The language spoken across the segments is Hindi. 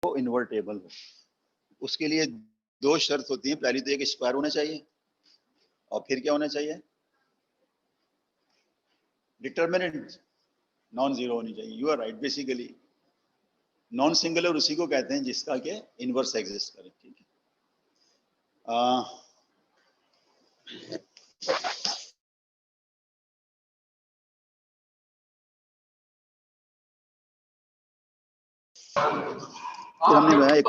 इन्वर्टेबल हो। उसके लिए दो शर्त होती हैं, पहली तो एक स्क्वायर होना चाहिए और फिर क्या होना चाहिए, डिटर्मिनेंट नॉन जीरो होनी चाहिए। You are right, basically non singular उसी को कहते हैं जिसका के इनवर्स एग्जिस्ट करे। ठीक है, फिर हमने बनाया एक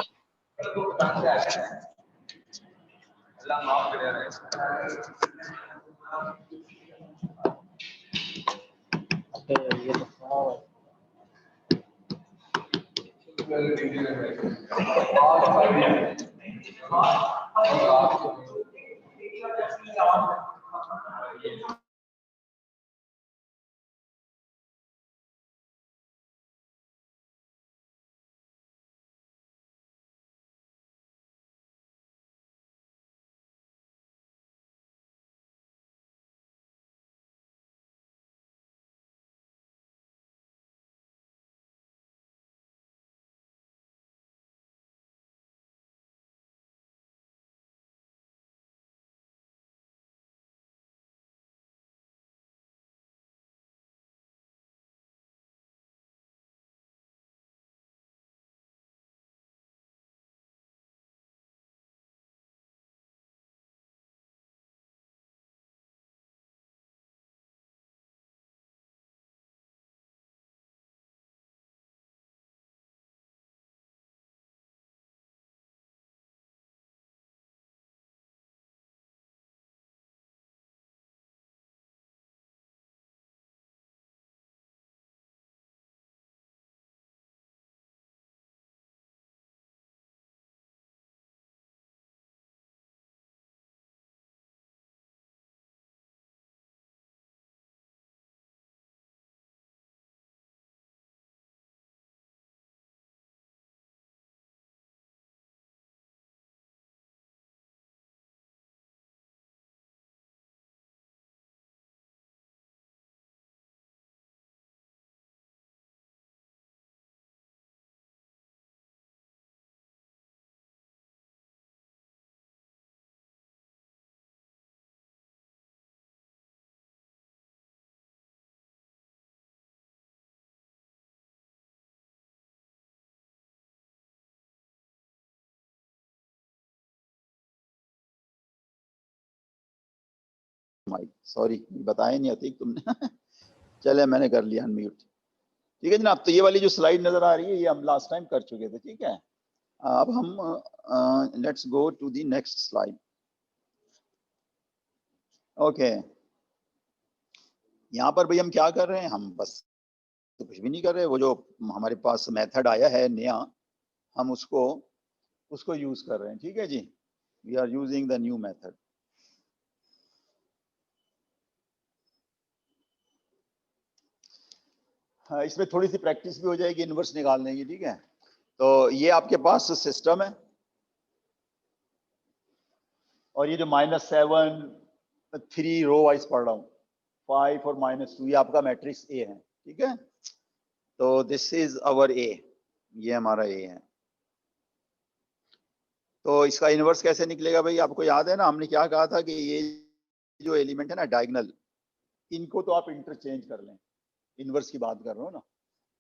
माइक, सॉरी बताया नहीं अतीक तुमने चले मैंने कर लिया अनम्यूट। ठीक है जनाब, तो ये वाली जो स्लाइड नजर आ रही है ये हम लास्ट टाइम कर चुके थे। ठीक है, अब हम let's go to the next slide. Okay, यहाँ पर भाई हम क्या कर रहे हैं, हम बस तो कुछ भी नहीं कर रहे, वो जो हमारे पास मेथड आया है नया, हम उसको यूज कर रहे हैं। ठीक है जी, we are using the new method. हाँ, इसमें थोड़ी सी प्रैक्टिस भी हो जाएगी इनवर्स निकालने की। ठीक है, तो ये आपके पास सिस्टम है और ये जो -7 3 रो वाइज पढ़ रहा हूँ, 5 और -2, ये आपका मैट्रिक्स ए है। ठीक है, तो दिस इज अवर ए, ये हमारा ए है। तो इसका इनवर्स कैसे निकलेगा भाई, आपको याद है ना हमने क्या कहा था कि ये जो एलिमेंट है ना डायगोनल, इनको तो आप इंटरचेंज कर लें, इनवर्स की बात कर रहा हूँ ना।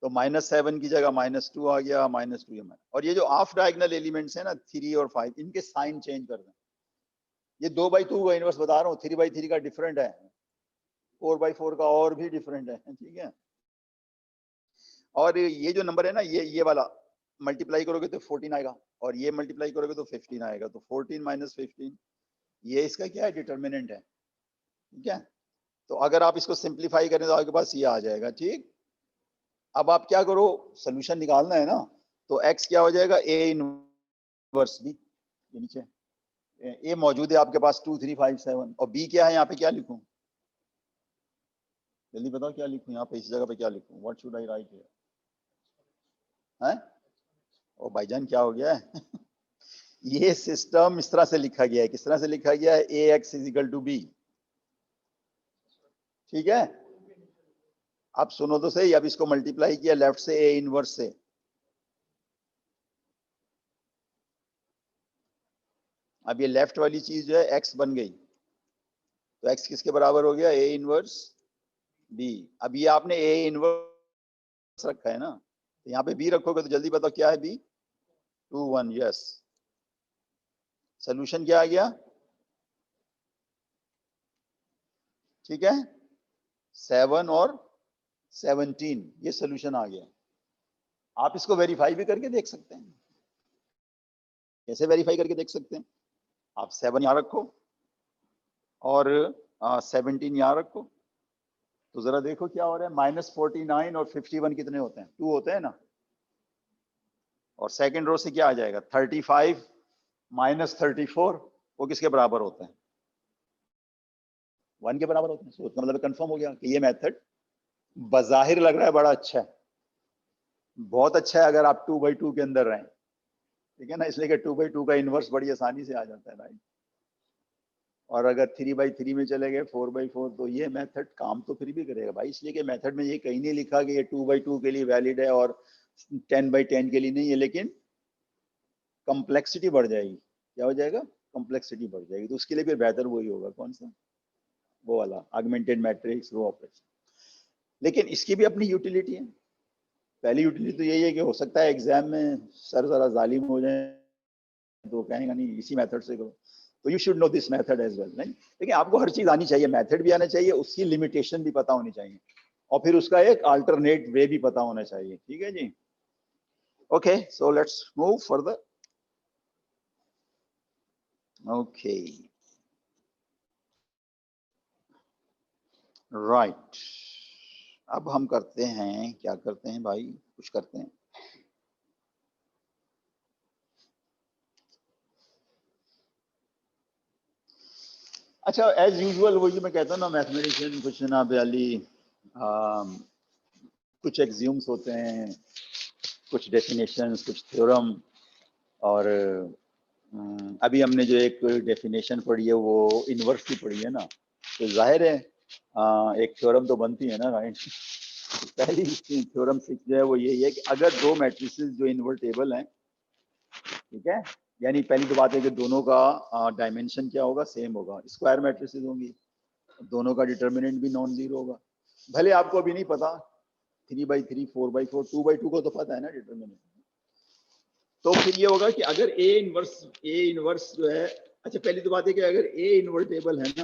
तो -7 की जगह -2 आ गया, -2 और ये जो ऑफ डायगोनल एलिमेंट्स है ना 3 और 5, इनके साइन चेंज कर दें। ये 2/2 का इनवर्स बता रहा हूँ, 3/3 का डिफरेंट है, 4/4 का और भी डिफरेंट है। ठीक है, और ये जो नंबर है ना ये वाला मल्टीप्लाई करोगे तो 14 आएगा और ये मल्टीप्लाई करोगे तो 15 आएगा, तो 14 - 15 ये इसका क्या है, डिटर्मिनेंट है। ठीक है, तो अगर आप इसको सिंप्लीफाई करें तो आपके पास ये आ जाएगा। ठीक, अब आप क्या करो, सोल्यूशन निकालना है ना, तो x क्या हो जाएगा, a इनवर्स b, ये नीचे a मौजूद है आपके पास 2 3 5 7, और b क्या है यहाँ पे, क्या लिखूं, जल्दी बताओ क्या लिखूं यहाँ पे, इस जगह पे क्या लिखूं, what should I right here है। ओ भाईजान क्या हो गया है ये सिस्टम इस तरह से लिखा गया है, किस तरह से लिखा गया है, ax = b। ठीक है, अब सुनो तो सही, अब इसको मल्टीप्लाई किया लेफ्ट से a इनवर्स से, अब ये लेफ्ट वाली चीज जो है एक्स बन गई, तो एक्स किसके बराबर हो गया, ए इनवर्स बी। अब ये आपने ए इनवर्स रखा है ना, तो यहाँ पे बी रखोगे तो जल्दी बताओ क्या है बी, 2 1, यस। सोल्यूशन क्या आ गया, ठीक है, 7 और 17, ये सोल्यूशन आ गया। आप इसको वेरीफाई भी करके देख सकते हैं। कैसे वेरीफाई करके देख सकते हैं, आप 7 यहाँ रखो और 17 यहाँ रखो, तो जरा देखो क्या हो रहा है, -49 और 51 कितने होते हैं, 2 होते हैं ना। और सेकंड रो से क्या आ जाएगा, 35 -34, वो किसके बराबर होते हैं, 1 के बराबर होते हैं। तो इसका मतलब कंफर्म हो गया कि ये मेथड बज़ाहिर लग रहा है बड़ा अच्छा है, बहुत अच्छा है अगर आप 2/2 के अंदर रहें, ठीक है ना, इसलिए कि 2/2 का इनवर्स बड़ी आसानी से आ जाता है, राइट। और अगर 3/3 में चले गए 4/4, तो ये मेथड काम तो फिर भी करेगा भाई, इसलिए कि मेथड में ये कहीं नहीं लिखा कि ये 2/2 के लिए वैलिड है और 10/10 के लिए नहीं है, लेकिन कॉम्प्लेक्सिटी बढ़ जाएगी। क्या हो जाएगा, कॉम्प्लेक्सिटी बढ़ जाएगी, तो उसके लिए फिर बेहतर वही होगा, कौन सा, वो वाला ऑगमेंटेड मैट्रिक्स, रो ऑपरेशन। लेकिन इसकी भी अपनी यूटिलिटी है। पहली यूटिलिटी तो यही है कि हो सकता है एग्जाम में सर जरा जालिम हो जाए, तो कहेंगे नहीं इसी मेथड से करो, तो you should know this method as well, नहीं। लेकिन आपको हर चीज आनी चाहिए, मेथड भी आना चाहिए, उसकी लिमिटेशन भी पता होनी चाहिए, और फिर उसका एक अल्टरनेट वे भी पता होना चाहिए, ठीक है जी। Okay, so let's move further. Okay, right, अब हम करते हैं, क्या करते हैं भाई, कुछ करते हैं। अच्छा, एज यूजुअल वही मैं कहता हूँ ना, मैथमेटिशियन कुछ ना बयाली कुछ एक्सियूम्स होते हैं, कुछ डेफिनेशंस, कुछ थ्योरम, और अभी हमने जो एक डेफिनेशन पढ़ी है वो इनवर्स की पढ़ी है ना, तो जाहिर है एक थ्योरम तो बनती है ना, राइट। पहली थ्योरम जो है वो यही है कि अगर दो मैट्रिसेस जो इन्वर्टेबल हैं, ठीक है, यानी पहली तो बात है कि दोनों का डायमेंशन क्या होगा, सेम होगा, स्क्वायर मैट्रिसेस होंगी, दोनों का डिटर्मिनेंट भी नॉन जीरो होगा। भले आपको अभी नहीं पता 3/3, 4/4, 2/2 को तो पता है ना डिटर्मिनेंट, तो फिर ये होगा कि अगर ए इनवर्स जो है, अच्छा पहली तो बात है कि अगर ए इन्वर्टेबल है ना,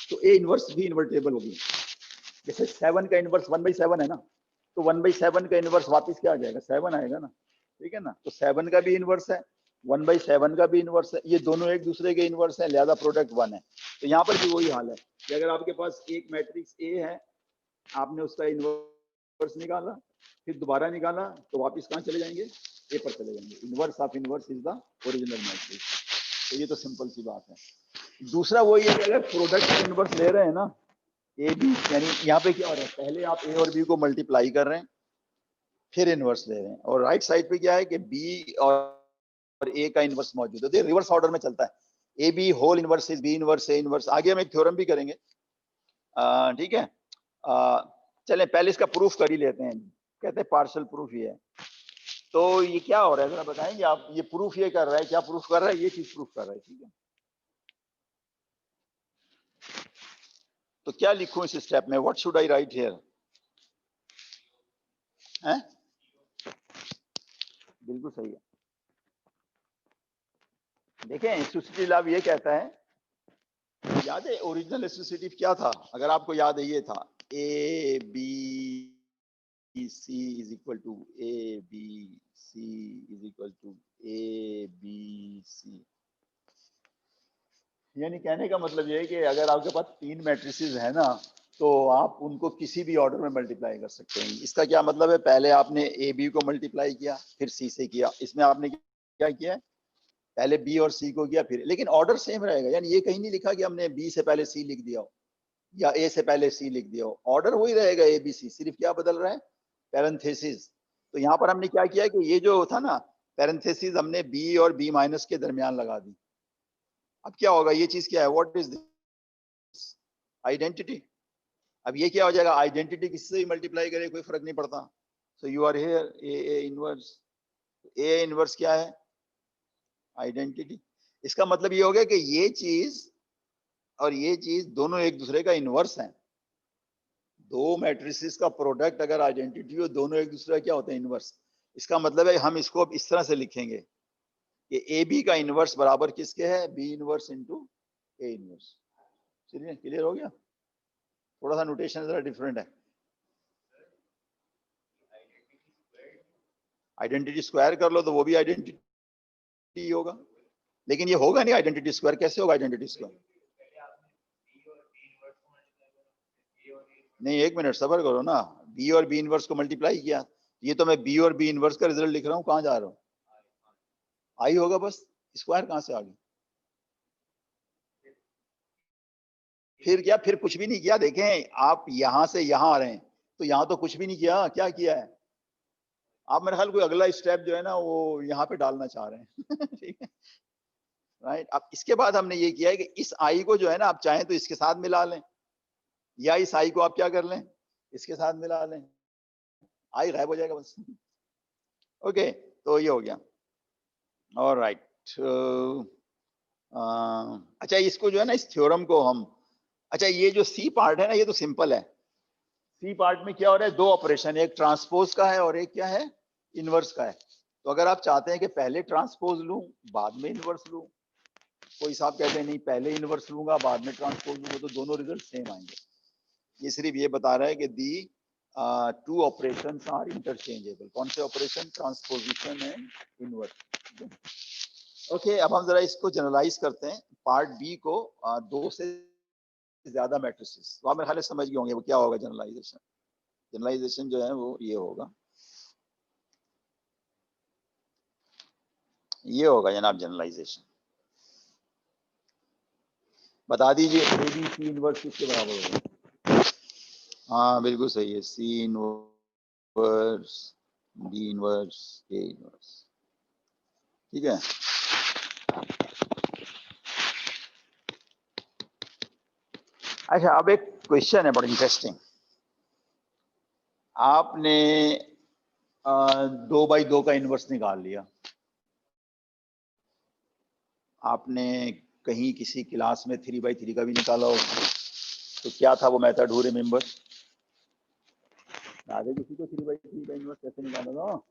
तो ए इनवर्स भी इन्वर्टेबल होगी। जैसे 7 का इनवर्स 1/7 है ना, तो 1/7 का इनवर्स वापस क्या आ जाएगा, 7 आएगा ना, ठीक है ना। तो 7 का भी इनवर्स है, 1/7 का भी इनवर्स है, ये दोनों एक दूसरे के इनवर्स है, लिहाजा प्रोडक्ट 1 है। तो यहाँ पर भी वही हाल है कि अगर आपके पास एक मैट्रिक्स ए है, आपने उसका इनवर्स निकाला, फिर दोबारा निकाला, तो वापस कहाँ चले जाएंगे, ए पर चले जाएंगे। Inverse of inverse is the original matrix. तो ये तो सिंपल सी बात है। दूसरा वही है कि अगर प्रोडक्ट इनवर्स ले रहे हैं ना, ए बी, यानी यहाँ पे क्या हो रहा है, पहले आप ए और बी को मल्टीप्लाई कर रहे हैं, फिर इनवर्स ले रहे हैं, और राइट साइड पे क्या है कि बी और ए का इनवर्स मौजूद है, रिवर्स ऑर्डर में चलता है, A B whole inverse is B inverse A inverse. आगे हम एक थ्योरम भी करेंगे, ठीक है। चलें पहले इसका प्रूफ कर ही लेते हैं, कहते हैं पार्शियल प्रूफ ही है। तो ये क्या हो रहा है जरा बताएंगे आप, ये प्रूफ ये कर रहा है, क्या प्रूफ कर रहा है, ये चीज प्रूफ कर रहा है, ठीक है। तो क्या लिखूं इस स्टेप में, what should I right here, हैं, बिल्कुल सही है। देखें एसोसिएटिव लॉ ये कहता है, याद है ओरिजिनल एसोसिएटिव क्या था, अगर आपको याद है ये था A B C is equal to A B C is equal to A B C. यानी कहने का मतलब ये है कि अगर आपके पास 3 मैट्रिसेस है ना, तो आप उनको किसी भी ऑर्डर में मल्टीप्लाई कर सकते हैं। इसका क्या मतलब है, पहले आपने ए बी को मल्टीप्लाई किया, फिर सी से किया, इसमें आपने क्या किया, पहले बी और सी को किया, फिर, लेकिन ऑर्डर सेम रहेगा। यानी ये कहीं नहीं लिखा कि हमने बी से पहले सी लिख दिया हो या ए से पहले सी लिख दिया हो, ऑर्डर वही रहेगा ए बी सी, सिर्फ क्या बदल रहा है, पैरेंथेसिस। तो यहाँ पर हमने क्या किया कि ये जो था ना पैरेंथेसिस, हमने बी और बी माइनस के दरमियान लगा दी। अब क्या होगा, ये चीज क्या है, व्हाट इज दिस, आइडेंटिटी। अब ये क्या हो जाएगा, आइडेंटिटी किससे भी मल्टीप्लाई करे कोई फर्क नहीं पड़ता। So you are here A inverse, A inverse क्या है, आइडेंटिटी। इसका मतलब ये हो गया कि ये चीज और ये चीज दोनों एक दूसरे का इनवर्स हैं। दो मैट्रिसेस का प्रोडक्ट अगर आइडेंटिटी हो, दोनों एक दूसरे का क्या होता है, इनवर्स। इसका मतलब है हम इसको अब इस तरह से लिखेंगे कि ए बी का इनवर्स बराबर किसके है, B inverse into A inverse. चलिए क्लियर हो गया। थोड़ा सा नोटेशन जरा डिफरेंट है। आइडेंटिटी स्क्वायर कर लो तो वो भी आइडेंटिटी होगा, लेकिन ये होगा नहीं आइडेंटिटी स्क्वायर। कैसे होगा आइडेंटिटी स्क्वायर? नहीं, एक मिनट सबर करो ना। बी और बी इनवर्स को मल्टीप्लाई किया, ये तो मैं बी और बी इनवर्स का रिजल्ट लिख रहा हूँ। कहाँ जा रहा हूँ? आई होगा बस, स्क्वायर कहाँ से आ गया? फिर क्या, फिर कुछ भी नहीं किया। देखें आप यहां से यहां आ रहे हैं, तो यहां तो कुछ भी नहीं किया। क्या किया है आप? मेरे ख्याल कोई अगला स्टेप जो है ना वो यहाँ पे डालना चाह रहे हैं। ठीक है, राइट। अब इसके बाद हमने ये किया है कि इस आई को जो है ना आप चाहें तो इसके साथ मिला लें, या इस आई को आप क्या कर लें, इसके साथ मिला लें, आई गायब हो जाएगा बस। ओके, तो ये हो गया। ऑलराइट। अच्छा, इसको जो है ना, इस थ्योरम को हम, अच्छा ये जो सी पार्ट है ना, ये तो सिंपल है। सी पार्ट में क्या हो रहा है, दो ऑपरेशन, एक ट्रांसपोज का है और एक क्या है, इनवर्स का है। तो अगर आप चाहते हैं कि पहले ट्रांसपोज लूं बाद में इनवर्स लूं, कोई साहब कहते हैं नहीं पहले इनवर्स लूंगा बाद में ट्रांसपोज लूंगा, तो दोनों रिजल्ट सेम आएंगे। ये सिर्फ ये बता रहा है कि दी टू ऑपरेशंस आर इंटरचेंजेबल। कौन से operation? Transposition and inverse. Okay, अब हम जरा इसको जनरलाइज करते हैं, पार्ट बी को। दो से ज्यादा मैट्रिसेस, तो आप मेरे ख्याल समझ गए होंगे वो क्या होगा जनरलाइजेशन। जनरलाइजेशन जो है वो ये होगा, ये होगा जनाब जनरलाइजेशन। बता दीजिए ए बी सी इनवर्स किसके बराबर होगा? हाँ बिल्कुल सही है, C inverse D inverse A inverse. ठीक है, अच्छा अब एक क्वेश्चन है बड़ा इंटरेस्टिंग। आपने 2x2 का इनवर्स निकाल लिया। आपने कहीं किसी क्लास में 3x3 का भी निकाला हो, तो क्या था वो मेथड? Who remember? याद है किसी को 3x3 का इनवर्स कैसे निकाला था?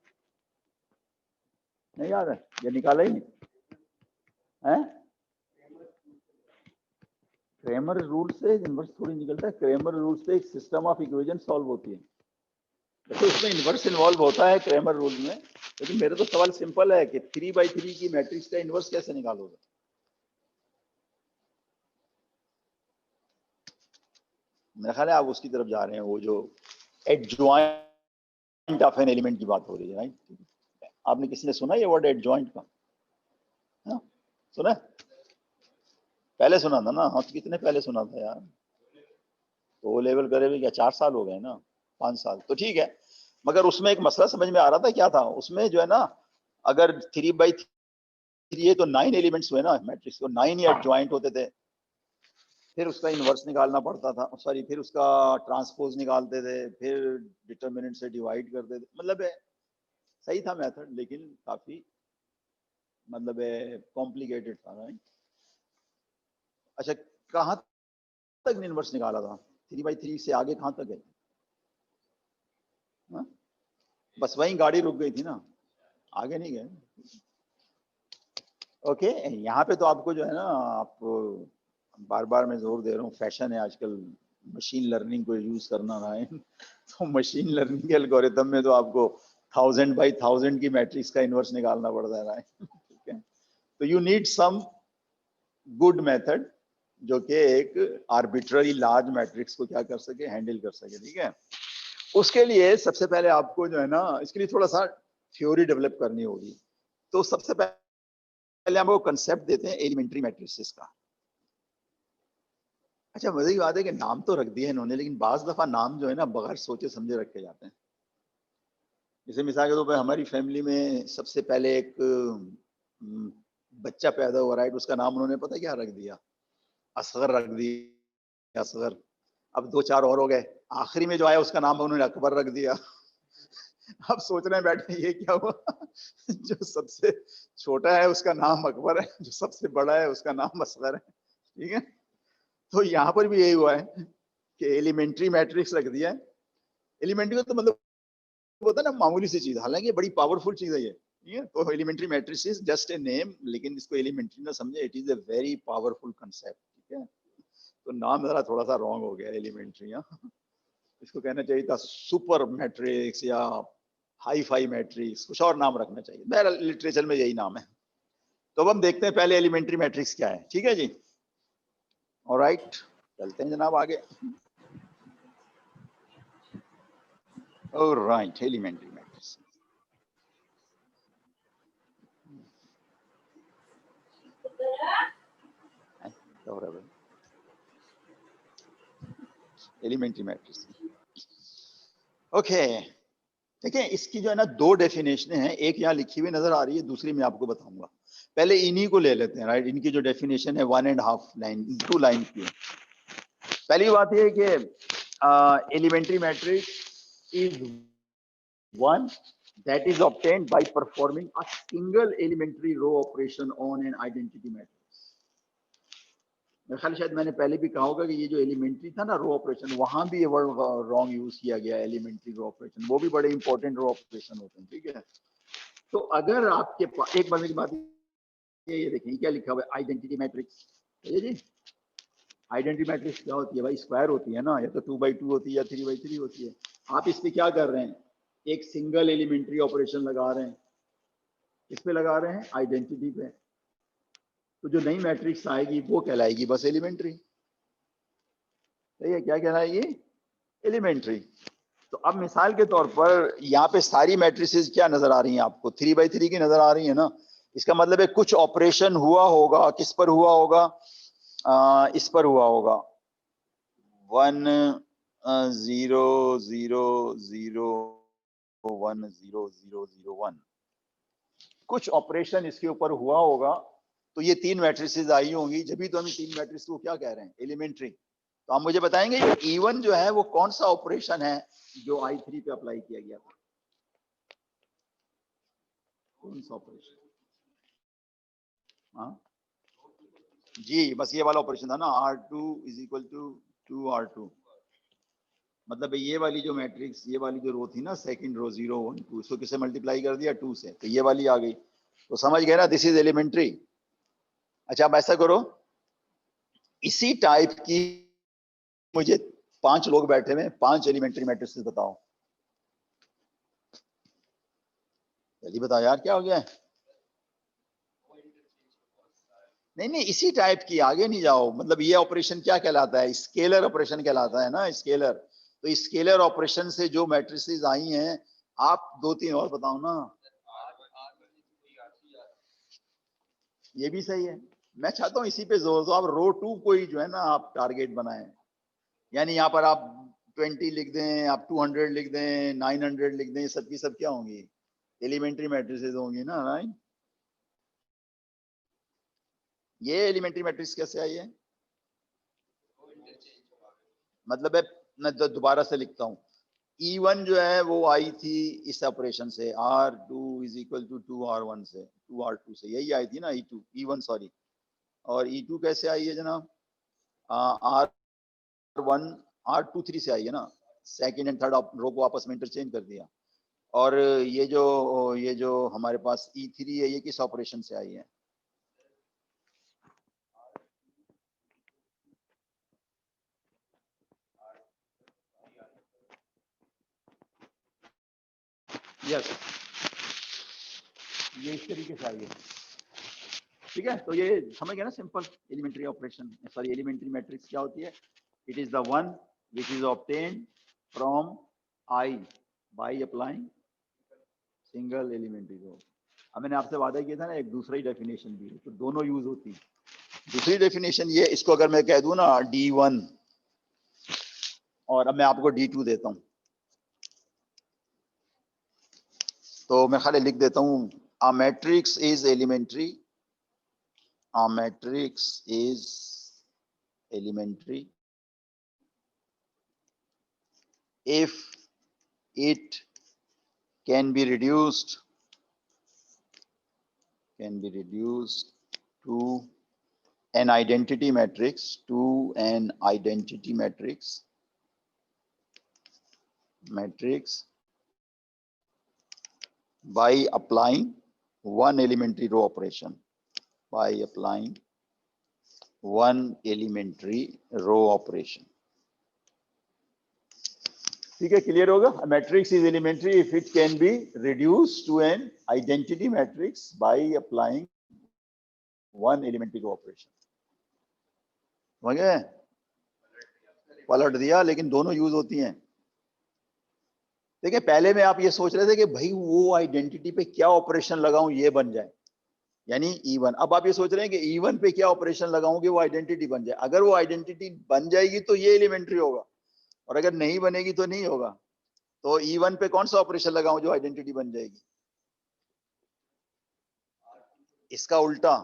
नहीं याद है? ये निकाला ही नहीं है? क्रेमर रूल से इनवर्स थोड़ी निकलता है। क्रेमर रूल से एक सिस्टम ऑफ इक्वेशन सॉल्व होती है, तो इसमें इनवर्स इन्वॉल्व होता है क्रेमर रूल में। लेकिन मेरा तो सवाल सिंपल है कि 3x3 की मैट्रिक्स का इनवर्स कैसे निकालोगे? मेरा ख्याल है आप उसकी तरफ जा रहे हैं, वो जो एडजॉइंट ऑफ एन एलिमेंट की बात हो रही है, राइट? आपने किसी ने सुना ये वर्ड एडजॉइंट का? हाँ सुना, पहले सुना था ना? हाँ तो कितने पहले सुना था यार? तो वो लेवल करे भी क्या 4 साल हो गए ना, 5 साल तो ठीक है। मगर उसमें एक मसला समझ में आ रहा था, क्या था उसमें जो है ना, अगर 3x3 है तो 9 एलिमेंट्स हुए ना मैट्रिक्स को, 9 ही एडजॉइंट होते थे। फिर उसका इनवर्स निकालना पड़ता था, सॉरी फिर उसका ट्रांसपोज निकालते थे, फिर डिटर्मिनेंट से डिवाइड करते थे। मतलब है सही था मेथड, लेकिन काफी मतलब है कॉम्प्लिकेटेड था, राइट? अच्छा, कहाँ तक इनवर्स निकाला था? 3x3 से आगे कहाँ तक है? हाँ? बस वहीं गाड़ी रुक गई थी ना, आगे नहीं गए। ओके, यहाँ पे तो आपको जो है ना, आप बार बार मैं जोर दे रहा हूँ, फैशन है आजकल मशीन लर्निंग को यूज करना रहा है। तो मशीन लर्निंग के एल्गोरिथम में तो आपको 1000x1000 की मैट्रिक्स का इनवर्स निकालना पड़ता है। ठीक है, तो you need some good method जो कि एक आर्बिट्ररी लार्ज मैट्रिक्स को क्या कर सके, हैंडल कर सके। ठीक है, उसके लिए सबसे पहले आपको जो है ना, इसके लिए थोड़ा सा थ्योरी डेवलप करनी होगी। तो सबसे पहले हम वो कंसेप्ट देते हैं एलिमेंट्री मैट्रिसेस का। अच्छा, मजे की बात है कि नाम तो रख दिए इन्होंने, लेकिन बाज दफा नाम जो है ना बगैर सोचे समझे रखे जाते हैं। जैसे मिसाल के तौर पर हमारी फैमिली में सबसे पहले एक बच्चा पैदा हुआ, राइट? उसका नाम उन्होंने पता क्या रख दिया? असगर रख दिया, असगर। अब 2-4 और हो गए, आखिरी में जो आया उसका नाम उन्होंने अकबर रख दिया। अब सोच रहे हैं बैठे ये क्या हुआ। जो सबसे छोटा है उसका नाम अकबर है, जो सबसे बड़ा है उसका नाम असगर है, ठीक है। तो यहाँ पर भी यही हुआ है कि एलिमेंट्री मैट्रिक्स रख दिया है। एलिमेंट्री का तो मतलब होता है ना मामूली सी चीज, हालांकि बड़ी पावरफुल चीज है ये, ठीक है। तो elementary matrix is just a name, लेकिन इसको एलिमेंट्री ना समझे, it is a very powerful concept, ठीक है। तो नाम जरा थोड़ा सा रॉन्ग हो गया एलिमेंट्री, इसको कहना चाहिए था सुपर मैट्रिक्स या हाई फाई मैट्रिक्स, कुछ और नाम रखना चाहिए। मेरा लिटरेचर में यही नाम है। तो अब हम देखते हैं पहले एलिमेंट्री मैट्रिक्स क्या है, ठीक है जी। ऑलराइट, चलते हैं जनाब आगे। Alright, elementary matrix. Elementary matrix, okay. देखिए इसकी जो है ना दो डेफिनेशन है, एक यहाँ लिखी हुई नजर आ रही है, दूसरी मैं आपको बताऊंगा। पहले इन्हीं को ले लेते हैं, राइट। इनकी जो डेफिनेशन है 1.5 लाइन 2 लाइन की। पहली बात यह है कि elementary matrix is one that is obtained by performing a single elementary row operation on an identity matrix। मेरे ख्याल शायद मैंने पहले भी कहा होगा कि ये जो एलिमेंट्री था ना रो ऑपरेशन, वहां भी ये वर्ड रॉन्ग यूज किया गया, एलिमेंट्री रो ऑपरेशन, वो भी बड़े इंपॉर्टेंट रो ऑपरेशन होते हैं, ठीक है। तो अगर आपके पास एक बार मेरी बात ये देखिए क्या लिखा हुआ है, आइडेंटिटी मैट्रिक्स। जी, आइडेंटिटी मैट्रिक्स क्या होती है भाई, स्क्वायर होती है ना, या तो 2x2 होती है या 3x3 होती है। आप इस पे क्या कर रहे हैं, एक सिंगल एलिमेंट्री ऑपरेशन लगा रहे हैं। इस पे लगा रहे हैं आइडेंटिटी पे, तो जो नई मैट्रिक्स आएगी वो कहलाएगी बस एलिमेंट्री। सही है, क्या कहलाएगी, एलिमेंट्री। तो अब मिसाल के तौर पर यहाँ पे सारी मैट्रिसेस क्या नजर आ रही हैं आपको, 3x3 की नजर आ रही है ना। इसका मतलब है कुछ ऑपरेशन हुआ होगा, किस पर हुआ होगा, इस पर हुआ होगा 1 0 0 0 1 0 0 0 1, कुछ ऑपरेशन इसके ऊपर हुआ होगा। तो ये 3 मैट्रिसेस आई होंगी, जब भी तो हम 3 मैट्रिक्स को क्या कह रहे हैं, एलिमेंट्री। तो आप मुझे बताएंगे E1 जो है वो कौन सा ऑपरेशन है जो I3 पे अप्लाई किया गया था, कौन सा ऑपरेशन। हाँ जी, बस ये वाला ऑपरेशन था ना, R2 is equal to 2R2। मतलब ये वाली जो मैट्रिक्स, ये वाली जो रो थी ना, सेकंड रो 0 1 2, इसको किससे मल्टीप्लाई कर दिया, 2 से, तो ये वाली आ गई। तो समझ गए ना, दिस इज एलिमेंट्री। अच्छा अब ऐसा करो, इसी टाइप की मुझे 5 लोग बैठे हुए, 5 एलिमेंट्री मैट्रिक्स बताओ। जल्दी बताओ यार, क्या हो गया। नहीं नहीं, इसी टाइप की, आगे नहीं जाओ। मतलब ये ऑपरेशन क्या कहलाता है, स्केलर ऑपरेशन कहलाता है ना, स्केलर। तो स्केलर ऑपरेशन से जो मैट्रिसेस आई हैं, आप 2-3 और बताओ ना। ये भी सही है। मैं चाहता हूं इसी पे जोर दो, आप रो 2 को ही जो है ना आप टारगेट बनाएं। यानी यहाँ पर आप 20 लिख दें, आप 200 लिख दें, 900 लिख दें, सब की सब क्या होंगी, एलिमेंट्री मैट्रिसेस होंगी ना, राइट। ये एलिमेंट्री मैट्रिक्स कैसे आई है, मतलब है, मैं दोबारा से लिखता हूँ। E1 जो है वो आई थी इस ऑपरेशन से, R2 is equal to 2R1 से, 2R2 से, यही आई थी ना E2, E1 सॉरी। और E2 कैसे आई है जनाब, R1 R23 से आई है ना, सेकंड एंड थर्ड रो को आपस में इंटरचेंज कर दिया। और ये जो हमारे पास E3 है, ये किस ऑपरेशन से आई है, यस, ये इस तरीके से आई है, ठीक है। तो ये समझ गया ना, simple elementary operation, sorry elementary matrix क्या होती है, it is the one which is obtained from I by applying single elementary row. अब मैंने आपसे वादा किया था ना, एक दूसरा ही डेफिनेशन भी है, तो दोनों यूज होती है। दूसरी डेफिनेशन ये, इसको अगर मैं कह दूं ना D1, और अब मैं आपको D2 देता हूं, तो मैं खाली लिख देता हूं, a matrix is elementary, a matrix is elementary if it can be reduced to an identity matrix by applying one elementary row operation. ठीक है, क्लियर होगा? A matrix is elementary if it can be reduced to an identity matrix by applying one elementary row operation. समझ गए? पलट दिया, लेकिन दोनों यूज होती हैं। देखिए, पहले में आप ये सोच रहे थे कि भाई वो आइडेंटिटी पे क्या ऑपरेशन लगाऊं ये बन जाए, यानी E1। अब आप ये सोच रहे हैं कि E1 पे क्या ऑपरेशन लगाऊंगे वो आइडेंटिटी बन जाए। अगर वो आइडेंटिटी बन जाएगी तो ये एलिमेंट्री होगा, और अगर नहीं बनेगी तो नहीं होगा। तो E1 पे कौन सा ऑपरेशन लगाऊं जो आइडेंटिटी बन जाएगी? इसका उल्टा,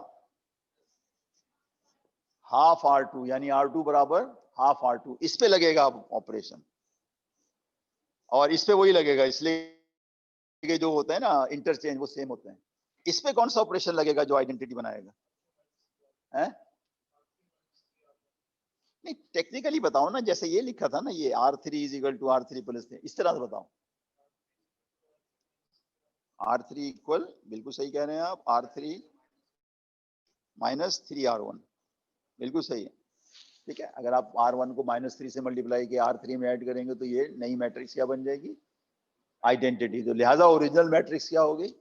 हाफ R2, यानी R2 बराबर हाफ R2, इस पे लगेगा ऑपरेशन, और इस पे वही लगेगा, इसलिए जो होता है ना इंटरचेंज वो सेम होते हैं। इस पे कौन सा ऑपरेशन लगेगा जो आइडेंटिटी बनाएगा? है? नहीं, टेक्निकली बताओ ना, जैसे ये लिखा था ना, ये R3 is equal to R3 plus 3, इस तरह से बताओ। R3 इक्वल, बिल्कुल सही कह रहे हैं आप, R3 माइनस 3R1, बिल्कुल सही है। ठीक है, अगर आप R1 को -3 से मल्टीप्लाई किया R3 में ऐड करेंगे तो ये नई मैट्रिक्स क्या बन जाएगी? आइडेंटिटी। तो लिहाजा ओरिजिनल मैट्रिक्स क्या होगी?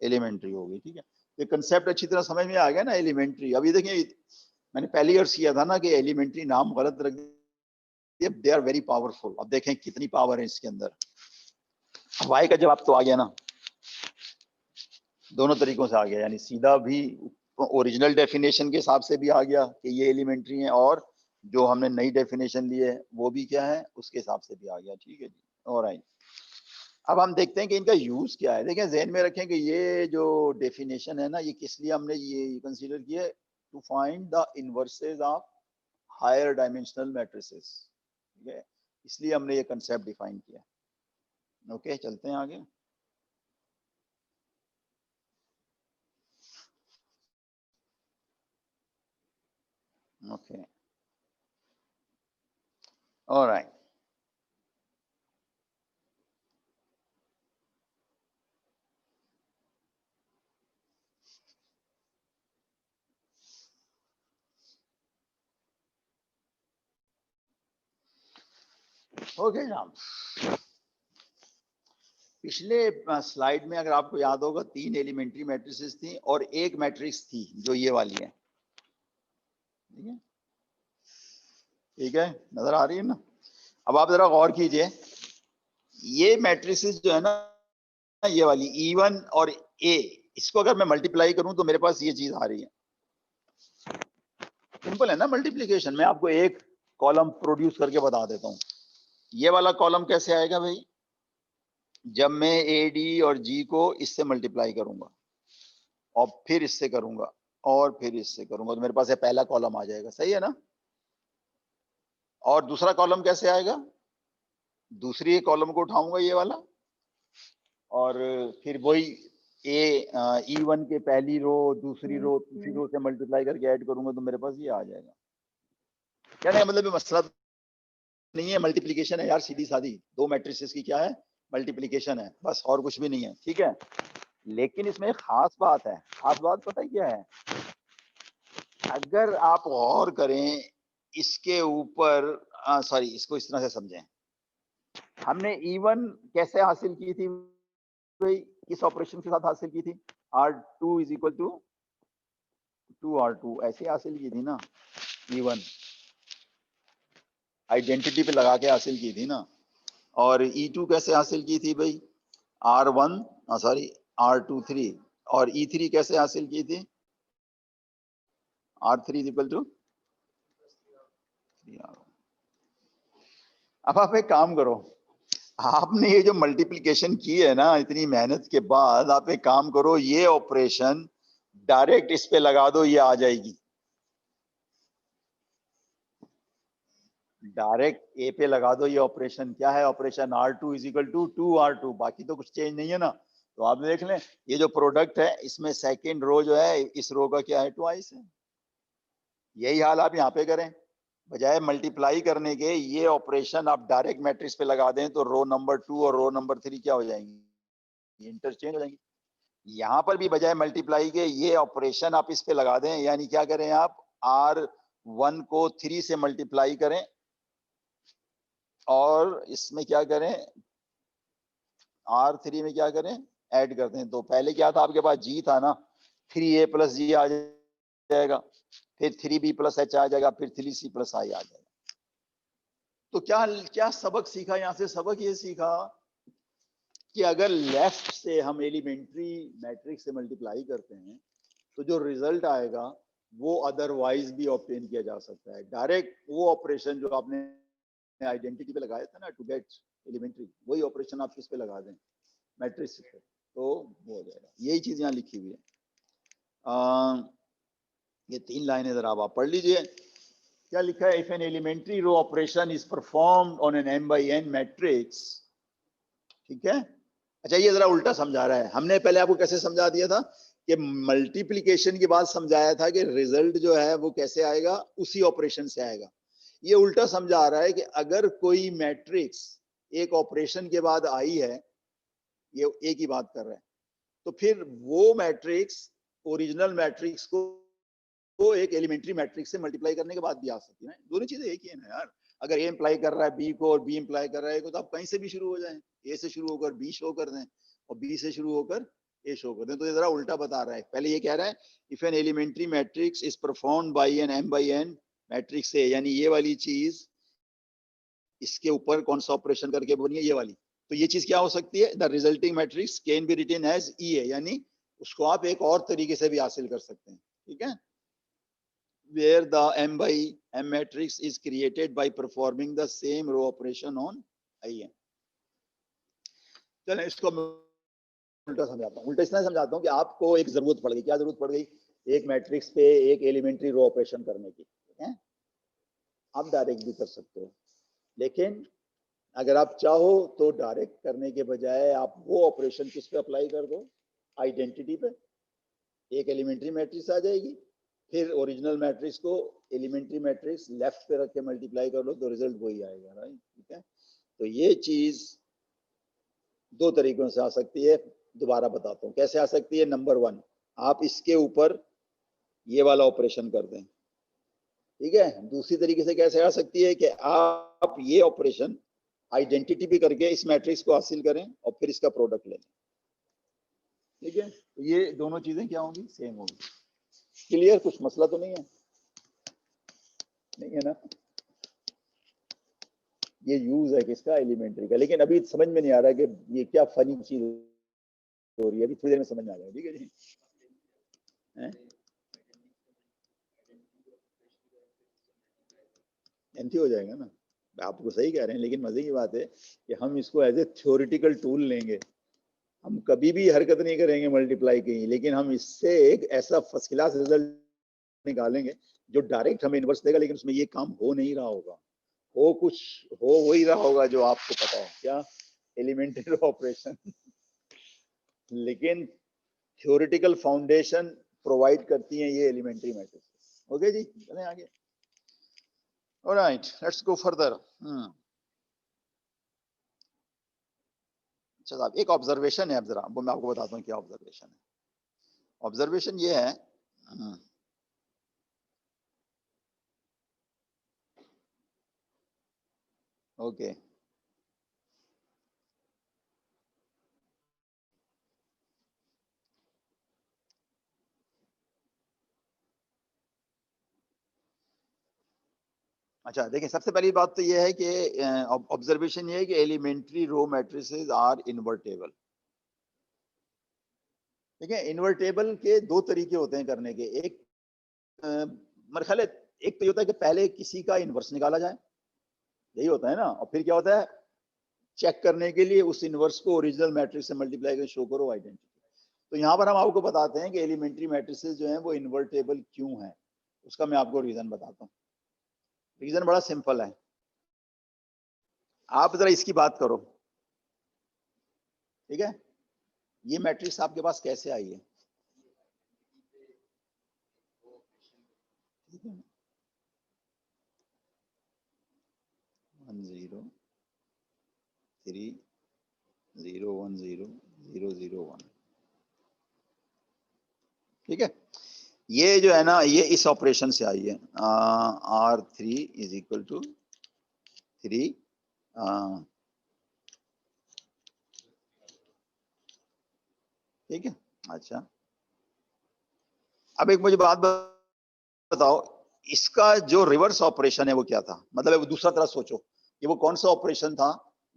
एलिमेंट्री होगी। ठीक है, ये कंसेप्ट अच्छी तरह समझ में आ गया ना, एलिमेंट्री। अभी देखिए, मैंने पहले अर्ज किया था ना कि एलिमेंट्री नाम गलत रख दिया, दे आर वेरी पावरफुल। अब देखें कितनी पावर है इसके अंदर। वाई का जवाब तो आ गया ना, दोनों तरीकों से आ गया, यानी सीधा भी ओरिजिनल डेफिनेशन के हिसाब से भी आ गया कि ये एलिमेंट्री है, और जो हमने नई डेफिनेशन ली है वो भी क्या है उसके हिसाब से भी आ गया। ठीक है जी, ऑलराइट। अब हम देखते हैं कि इनका यूज क्या है। देखिए, ज़हन में रखें कि ये जो डेफिनेशन है ना, ये किस लिए हमने ये कंसीडर किया है? To find the inverses of higher dimensional matrices. ठीक है, इसलिए हमने ये कंसेप्ट डिफाइन किया। ओके, चलते हैं आगे। Okay, alright. ओके जनाब, पिछले स्लाइड में अगर आपको याद होगा 3 एलिमेंट्री मैट्रिसेस थी और एक मैट्रिक्स थी जो ये वाली है। ठीक है, ठीक है, नजर आ रही है ना? अब आप जरा गौर कीजिए, ये मैट्रिसेस जो है ना, ये वाली E1 और A, इसको अगर मैं मल्टीप्लाई करूं तो मेरे पास ये चीज आ रही है। सिंपल है ना मल्टीप्लीकेशन। मैं आपको एक कॉलम प्रोड्यूस करके बता देता हूं। ये वाला कॉलम कैसे आएगा भाई? जब मैं AD और G को इससे मल्टीप्लाई करूंगा और फिर इससे करूंगा और फिर इससे करूंगा, तो मेरे पास ये पहला कॉलम आ जाएगा। सही है ना? और दूसरा कॉलम कैसे आएगा? दूसरी कॉलम को उठाऊंगा ये वाला, और फिर वही E1 के पहली रो, दूसरी रो, तीसरी रो से मल्टीप्लाई करके ऐड करूंगा तो मेरे पास ये आ जाएगा। कहने का मतलब ये मसला नहीं है, मल्टीप्लिकेशन है यार, सीधी सादी। दो मैट्रिसेस की क्या है? मल्टीप्लिकेशन है, बस, और कुछ भी नहीं है। ठीक है, लेकिन इसमें एक खास बात है। खास बात पता है क्या है? अगर आप गौर करें इसके ऊपर, सॉरी, इसको इस तरह से समझें। हमने E1 कैसे हासिल की थी भाई? इस ऑपरेशन के साथ हासिल की थी, R2 is equal to 2R2, ऐसे हासिल की थी ना। E1 आइडेंटिटी पे लगा के हासिल की थी ना। और E2 कैसे हासिल की थी भाई? R1, सॉरी, R2 3, और E3 कैसे हासिल की थी? R3 is equal to 3R1। अब आप एक काम करो, आपने ये जो मल्टीप्लिकेशन की है ना इतनी मेहनत के बाद, आप एक काम करो, ये ऑपरेशन डायरेक्ट इस पे लगा दो, ये आ जाएगी। डायरेक्ट ए पे लगा दो, ये ऑपरेशन क्या है, operation R2 is equal to 2R2, बाकी तो कुछ चेंज नहीं है ना। तो आप देख लें, ये जो प्रोडक्ट है इसमें सेकंड रो जो है इस रो का क्या है, ट्वाइस है। यही हाल आप यहाँ पे करें, बजाय मल्टीप्लाई करने के ये ऑपरेशन आप डायरेक्ट मैट्रिक्स पे लगा दें तो रो नंबर 2 और रो नंबर 3 क्या हो जाएंगी, इंटरचेंज हो जाएंगी। यहाँ पर भी बजाय मल्टीप्लाई के ये ऑपरेशन आप इस पे लगा दें, यानी क्या करें आप R1 को 3 से मल्टीप्लाई करें और इसमें क्या करें, R3 में क्या करें, ऐड कर दें। तो पहले क्या था आपके पास G था ना, 3A प्लस G आ जाएगा, फिर 3B प्लस H आ जाएगा, फिर 3C प्लस I आ जाएगा। तो क्या क्या सबक सीखा यहाँ से, सबक ये सीखा कि अगर लेफ्ट से हम एलिमेंट्री मैट्रिक्स से मल्टीप्लाई करते हैं तो जो रिजल्ट आएगा वो अदरवाइज भी ऑब्टेन किया जा सकता है। डायरेक्ट वो ऑपरेशन जो आपने आइडेंटिटी पे लगाया था ना टू गेट एलिमेंट्री, वही ऑपरेशन आप किस पे लगा दें, मैट्रिक्स पे, तो वो हो जाएगा। यही चीज यहाँ लिखी हुई है। ये 3 लाइनें जरा आप पढ़ लीजिए। क्या लिखा है, if an elementary row operation is performed on an m by n matrix, ठीक है। अच्छा ये जरा उल्टा समझा रहा है, हमने पहले आपको कैसे समझा दिया था कि मल्टीप्लिकेशन के बाद समझाया था कि रिजल्ट जो है वो कैसे आएगा, उसी ऑपरेशन से आएगा। ये उल्टा समझा रहा है कि अगर कोई मैट्रिक्स एक ऑपरेशन के बाद आई है, ये एक ही बात कर रहा है, तो फिर वो मैट्रिक्स ओरिजिनल मैट्रिक्स को एक एलिमेंट्री मैट्रिक्स से मल्टीप्लाई करने के बाद भी आ सकती है। दोनों चीजें एक ही है ना यार। अगर ए इंप्लाई कर रहा है बी को और बी इंप्लाई कर रहा है, तो आप कहीं से भी शुरू हो जाएं, ए से शुरू होकर बी शो कर दें और बी से शुरू होकर ए शो कर दें। तो ये जरा उल्टा बता रहा है। पहले ये कह रहा है if an elementary matrix is performed by an m by n matrix से, यानी ये वाली चीज इसके ऊपर कौन सा ऑपरेशन करके बनी है, ये वाली। तो ये चीज क्या हो सकती है, the resulting matrix can be written as EA, यानी उसको आप एक और तरीके से भी हासिल कर सकते हैं, ठीक है। where the m by m matrix is created by performing the same row operation on IN। चलें इसको उल्टा समझाता हूँ, उल्टा इसलिए समझाता हूँ कि आपको एक जरूरत पड़ गई। क्या जरूरत पड़ गई, एक मैट्रिक्स पे एक एलिमेंट्री रो ऑपरेशन करने की, ठीक है। आप डायरेक्ट भी कर सकते हो, लेकिन अगर आप चाहो तो डायरेक्ट करने के बजाय आप वो ऑपरेशन किस पे अप्लाई कर दो, आइडेंटिटी पे। एक एलिमेंट्री मैट्रिक्स आ जाएगी, फिर ओरिजिनल मैट्रिक्स को एलिमेंट्री मैट्रिक्स लेफ्ट पे रख के मल्टीप्लाई कर लो तो रिजल्ट वही आएगा, राइट, ठीक है। तो ये चीज दो तरीकों से आ सकती है, दोबारा बताता हूँ कैसे आ सकती है। नंबर 1, आप इसके ऊपर ये वाला ऑपरेशन कर दें, ठीक है। दूसरी तरीके से कैसे आ सकती है कि आप ये ऑपरेशन आइडेंटिटी भी करके इस मैट्रिक्स को हासिल करें और फिर इसका प्रोडक्ट लें, ठीक है। तो ये दोनों चीजें क्या होंगी, सेम होंगी। क्लियर, कुछ मसला तो नहीं है, नहीं है ना। ये यूज है किसका, एलिमेंट्री का। लेकिन अभी समझ में नहीं आ रहा कि ये क्या फनी चीज हो रही है, अभी थोड़ी देर में समझ में आ जाएगा, ठीक है जी। एंटी हो जाएगा ना, आपको सही कह रहे हैं। लेकिन मजे की बात है कि हम इसको एज ए थ्योरेटिकल टूल लेंगे, हम कभी भी हरकत नहीं करेंगे मल्टीप्लाई की, लेकिन हम इससे एक ऐसा फर्स्ट क्लास रिजल्ट निकालेंगे जो डायरेक्ट हमें इनवर्स देगा, लेकिन उसमें ये काम हो नहीं रहा होगा, हो कुछ हो ही रहा होगा जो आपको पता है, क्या, एलिमेंट्री ऑपरेशन। लेकिन थ्योरेटिकल फाउंडेशन प्रोवाइड करती हैं ये एलिमेंट्री मैट्रिक्स। ओके जी, चलें आगे। Alright, let's go further. अच्छा साहब, एक ऑब्जर्वेशन है, अब जरा वो मैं आपको बताता हूँ क्या ऑब्जर्वेशन है। ऑब्जर्वेशन ये है, ओके, अच्छा देखिए, सबसे पहली बात तो ये है कि ऑब्जर्वेशन ये है कि elementary row matrices are invertible. ठीक है, इन्वर्टेबल के दो तरीके होते हैं करने के। एक मेरे ख्याल है एक तो ये होता है कि पहले किसी का इन्वर्स निकाला जाए, यही होता है ना, और फिर क्या होता है, चेक करने के लिए उस इन्वर्स को ओरिजिनल मैट्रिक्स से मल्टीप्लाई करके शो करो आइडेंटिटी। तो यहाँ पर हम आपको बताते हैं कि एलिमेंट्री मैट्रिसेस जो हैं वो इन्वर्टेबल क्यों हैं, उसका मैं आपको रीजन बताता हूँ। रीजन बड़ा सिंपल है। आप जरा इसकी बात करो, ठीक है? ये मैट्रिक्स आपके पास कैसे आई है? ठीक है, 1 0 3 0 1 0 0 0 1, ठीक है? ये जो है ना, ये इस ऑपरेशन से आई है, R3 इज इक्वल टू 3, ठीक है? अच्छा, अब एक मुझे बात बताओ, इसका जो रिवर्स ऑपरेशन है वो क्या था? मतलब दूसरा तरह सोचो कि वो कौन सा ऑपरेशन था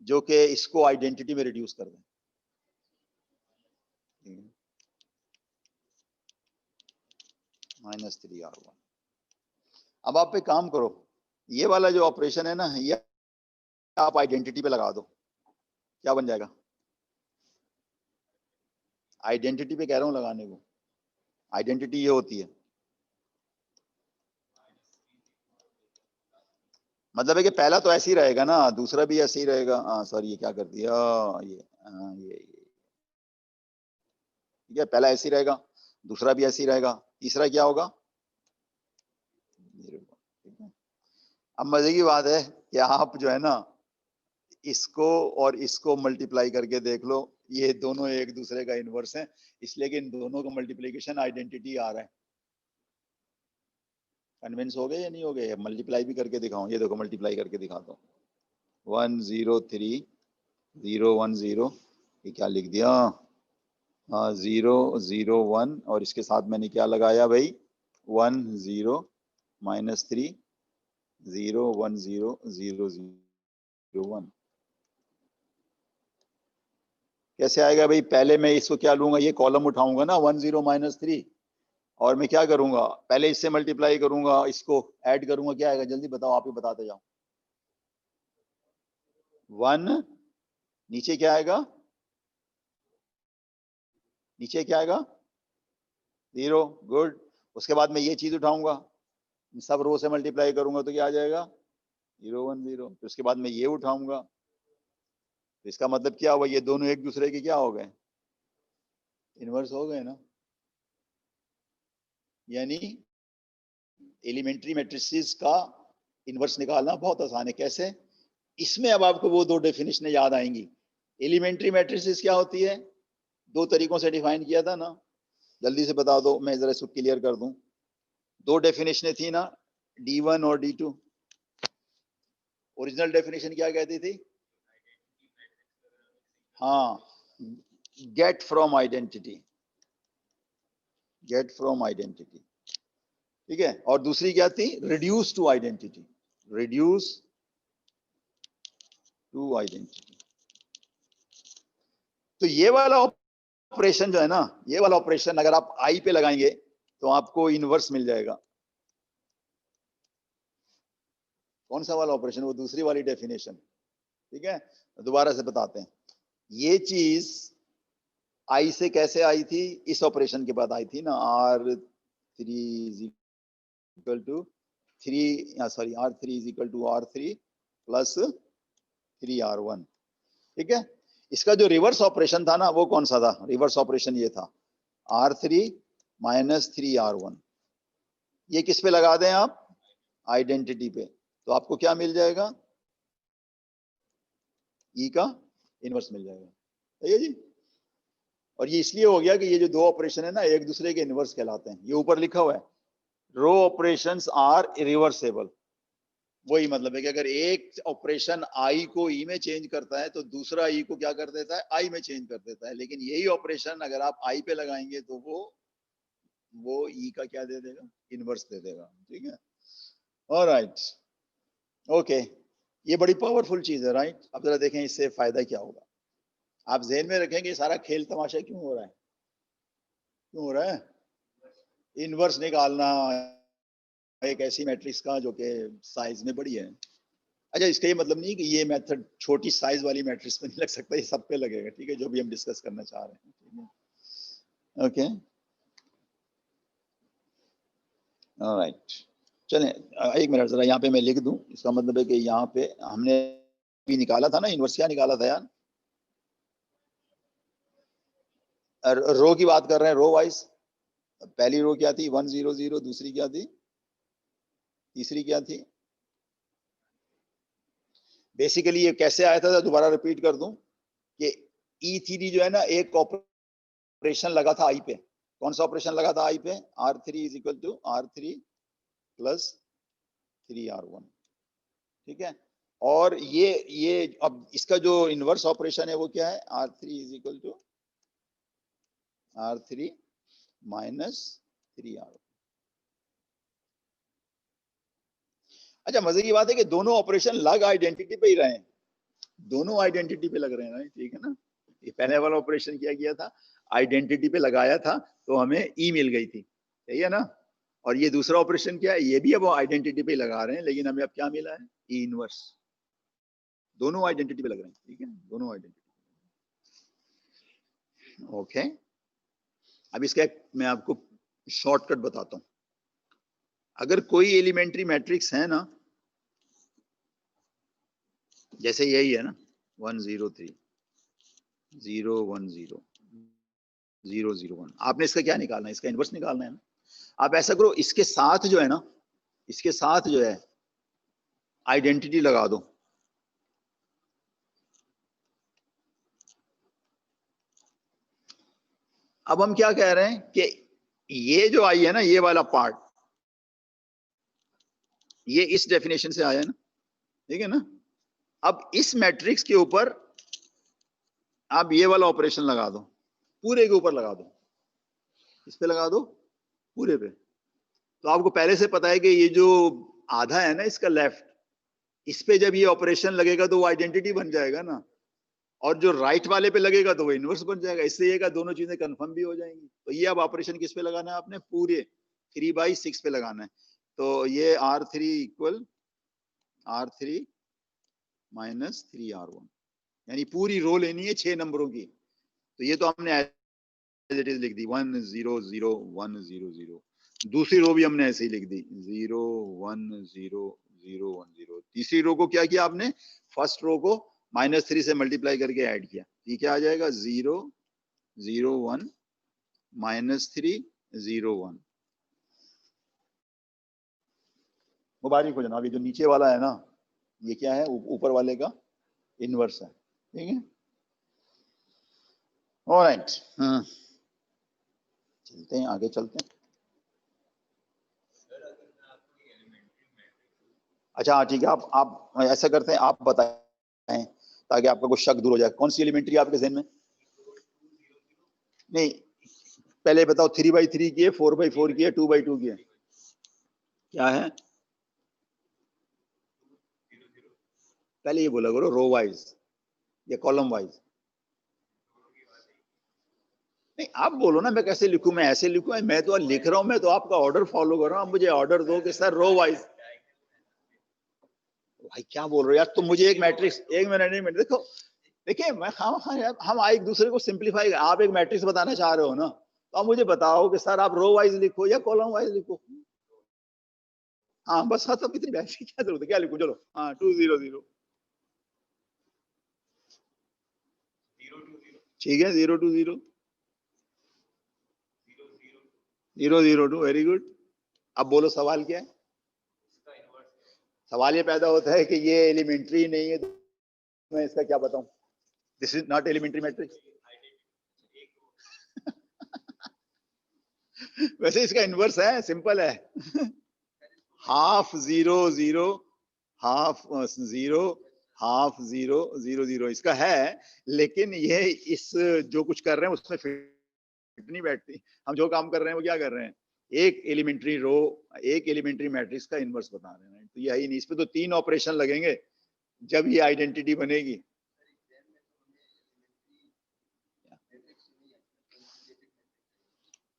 जो कि इसको आइडेंटिटी में रिड्यूस कर दें। -3R1। अब आप पे काम करो, ये वाला जो ऑपरेशन है ना, ये आप आइडेंटिटी पे लगा दो, क्या बन जाएगा? आइडेंटिटी पे कह रहा हूं लगाने को, आइडेंटिटी ये होती है, मतलब है कि पहला तो ऐसे ही रहेगा ना, दूसरा भी ऐसे ही रहेगा। सॉरी, ये क्या कर दिया, ये ठीक है, पहला ऐसे ही रहेगा, दूसरा भी ऐसे ही रहेगा, तीसरा क्या होगा? अब मजे की बात है कि आप जो है ना, इसको और इसको मल्टीप्लाई करके देख लो, ये दोनों एक दूसरे का इनवर्स है, इसलिए कि इन दोनों का मल्टीप्लीकेशन आइडेंटिटी आ रहा है। कन्विंस हो गए या नहीं हो गए? मल्टीप्लाई भी करके दिखाऊं, ये देखो मल्टीप्लाई करके दिखाता हूँ। 1 0 3 0 1 0, ये क्या लिख दिया? 0 0 1, और इसके साथ मैंने क्या लगाया भाई? 1 0 -3 0 1 0 0 0 1। कैसे आएगा भाई? पहले मैं इसको क्या लूंगा, ये कॉलम उठाऊंगा ना, 1 0 -3, और मैं क्या करूंगा, पहले इससे मल्टीप्लाई करूंगा, इसको ऐड करूंगा, क्या आएगा? जल्दी बताओ, आप ही बताते जाओ। 1, नीचे क्या आएगा? नीचे क्या आएगा? 0। गुड। उसके बाद मैं ये चीज उठाऊंगा, सब रो से मल्टीप्लाई करूंगा तो क्या आ जाएगा? 0 1 0। फिर उसके बाद मैं ये उठाऊंगा, तो इसका मतलब क्या हुआ? ये दोनों एक दूसरे के क्या हो गए? इनवर्स हो गए ना। यानी एलिमेंट्री मैट्रिसेस का इनवर्स निकालना बहुत आसान है। कैसे? इसमें अब आपको वो दो डेफिनेशन याद आएंगी। एलिमेंट्री मैट्रिसेस क्या होती है? दो तरीकों से डिफाइन किया था ना, जल्दी से बता दो, मैं जरा इसको क्लियर कर दूं। दो डेफिनेशन थी ना, D1 और D2। ओरिजिनल डेफिनेशन क्या कहती थी? हाँ, get from identity, get from identity, ठीक है? और दूसरी क्या थी? Reduce to identity, reduce to identity. तो ये वाला ऑपरेशन जो है ना, ये वाला ऑपरेशन अगर आप आई पे लगाएंगे तो आपको इनवर्स मिल जाएगा। कौन सा वाला ऑपरेशन? वो दूसरी वाली डेफिनेशन, ठीक है? दोबारा से बताते हैं। ये चीज आई से कैसे आई थी? इस ऑपरेशन के बाद आई थी ना, R3 is equal to 3, sorry, R3 is equal to R3 plus 3R1, ठीक है? इसका जो रिवर्स ऑपरेशन था ना, वो कौन सा था? रिवर्स ऑपरेशन ये था, R3 माइनस 3R1। ये किस पे लगा दें आप? आइडेंटिटी पे, तो आपको क्या मिल जाएगा? ई का इनवर्स मिल जाएगा, सही है जी? और ये इसलिए हो गया कि ये जो दो ऑपरेशन है ना, एक दूसरे के इनवर्स कहलाते हैं। ये ऊपर लिखा हुआ है, रो ऑपरेशंस आर इरिवर्सेबल। वही मतलब है कि अगर एक ऑपरेशन आई को ई में चेंज करता है तो दूसरा ई को क्या कर देता है? आई में चेंज कर देता है। लेकिन यही ऑपरेशन अगर आप आई पे लगाएंगे तो वो ई का क्या दे देगा? इनवर्स दे देगा, ठीक है? ऑलराइट, ओके, ये बड़ी पावरफुल चीज है, राइट? अब जरा देखें इससे फायदा क्या होगा। आप ज़हन में रखेंगे सारा खेल तमाशा क्यों हो रहा है? क्यों हो रहा है? इनवर्स निकालना एक ऐसी मैट्रिक्स का जो कि साइज में बड़ी है। अच्छा, इसका ये मतलब नहीं कि ये मेथड छोटी साइज वाली मैट्रिक्स पे नहीं लग सकता, ये सब पे लगेगा, ठीक है? जो भी हम डिस्कस करना चाह रहे हैं, ठीक है? ओके, ऑलराइट, चलें, एक मिनट जरा यहाँ पे मैं लिख दूं। इसका मतलब है कि यहाँ पे हमने भी निकाला था ना, इनवर्स क्या निकाला था यार, रो की बात कर रहे हैं, रो वाइज। पहली रो क्या थी 1 0 0, दूसरी क्या थी, तीसरी क्या थी। बेसिकली ये कैसे आया था, दोबारा रिपीट कर दूं कि E3 जो है ना, एक ऑपरेशन लगा था आई पे। कौन सा ऑपरेशन लगा था आई पे, R3 is equal to R3 plus 3R1, ठीक है। और ये अब इसका जो इनवर्स ऑपरेशन है वो क्या है, R3 is equal to R3 minus 3R1। अच्छा, मजे की बात है कि दोनों ऑपरेशन लग आइडेंटिटी पे ही रहे हैं, दोनों आइडेंटिटी पे लग रहे हैं, ठीक है ना। ये पहले वाला ऑपरेशन किया गया था, आइडेंटिटी पे लगाया था तो हमें ई मिल गई थी, सही है ना। और ये दूसरा ऑपरेशन क्या है, ये भी अब आइडेंटिटी पे लगा रहे हैं, लेकिन हमें अब क्या मिला है, ई इनवर्स। दोनों आइडेंटिटी पे लग रहे हैं, ठीक है, दोनों आइडेंटिटी। ओके, अब इसका मैं आपको शॉर्टकट बताता हूं। अगर कोई एलिमेंट्री मैट्रिक्स है ना, जैसे यही है ना 1 0 3 0 1 0 0 0 1, आपने इसका क्या निकालना है, इसका इनवर्स निकालना है ना। आप ऐसा करो, इसके साथ जो है ना, इसके साथ जो है आइडेंटिटी लगा दो। अब हम क्या कह रहे हैं कि ये जो आई है ना, ये वाला पार्ट, ये इस डेफिनेशन से आया है ना, ठीक है ना। अब इस मैट्रिक्स के ऊपर आप ये वाला ऑपरेशन लगा दो, पूरे के ऊपर लगा दो, इस पे लगा दो पूरे पे। तो आपको पहले से पता है कि ये जो आधा है ना इसका लेफ्ट, इस पे जब ये ऑपरेशन लगेगा तो वो आइडेंटिटी बन जाएगा ना, और जो राइट वाले पे लगेगा तो वो इनवर्स बन जाएगा। इससे ये का दोनों चीजें कंफर्म भी हो जाएंगी। तो ये अब ऑपरेशन किस पे लगाना है आपने, पूरे 3/6 पे लगाना है। तो ये R3 equal R3 minus 3R1, यानी पूरी रो लेनी है 6 नंबरों की। तो ये तो हमने एज इट इज लिख दी 1 0 0 1 0 0। दूसरी रो भी हमने ऐसे ही लिख दी 0 1 0 0 1 0। तीसरी रो को क्या किया आपने, फर्स्ट रो को -3 से मल्टीप्लाई करके ऐड किया। ये क्या आ जाएगा 0 0 1 -3 0 1। मुबारक हो जनाब, ये जो नीचे वाला है ना, ये क्या है, ऊपर वाले का इनवर्स है, ठीक है। ऑलराइट, चलते हैं आगे, चलते हैं। अच्छा हाँ ठीक है, आप ऐसा करते हैं, आप बताएं ताकि आपका कुछ शक दूर हो जाए। कौन सी एलिमेंट्री आपके ज़हन में, नहीं पहले बताओ, 3/3 की है, 4/4 की है, 2/2 की है, क्या है। पहले ये बोला करो रो वाइज या कॉलम वाइज। नहीं आप बोलो ना, मैं कैसे लिखूं, मैं ऐसे लिखूं, मैं तो लिख रहा हूं, मैं तो आपका ऑर्डर फॉलो कर रहा हूं। आप मुझे ऑर्डर दो कि सर रो वाइज। भाई क्या बोल रहे हो यार तुम, मुझे एक मैट्रिक्स, एक मिनट नहीं, देखो देखिए, मैं हम एक दूसरे को सिंप्लीफाई, आप एक मैट्रिक्स बताना चाह रहे हो ना, तो आप मुझे बताओ कि सर आप रो वाइज लिखो या कॉलम वाइज लिखो। हाँ बस, हाँ, सब इतनी बहस की क्या जरूरत है, क्या लिखो, चलो हाँ 2 0 0, ठीक है, 0 2 0 0 0 2, वेरी गुड। अब बोलो सवाल क्या है। सवाल ये पैदा होता है कि ये एलिमेंट्री नहीं है, तो मैं इसका क्या बताऊं, this is not elementary matrix. वैसे इसका इनवर्स है, सिंपल है, हाफ 0 0 हाफ 0 हाफ 0 0 0 इसका है। लेकिन ये इस जो कुछ कर रहे हैं उसमें फिट नहीं बैठती। हम जो काम कर रहे हैं वो क्या कर रहे हैं, एक एलिमेंट्री रो, एक एलिमेंट्री मैट्रिक्स का इनवर्स बता रहे हैं। तो यही नहीं, इस पे तो 3 ऑपरेशन लगेंगे जब ये आइडेंटिटी बनेगी।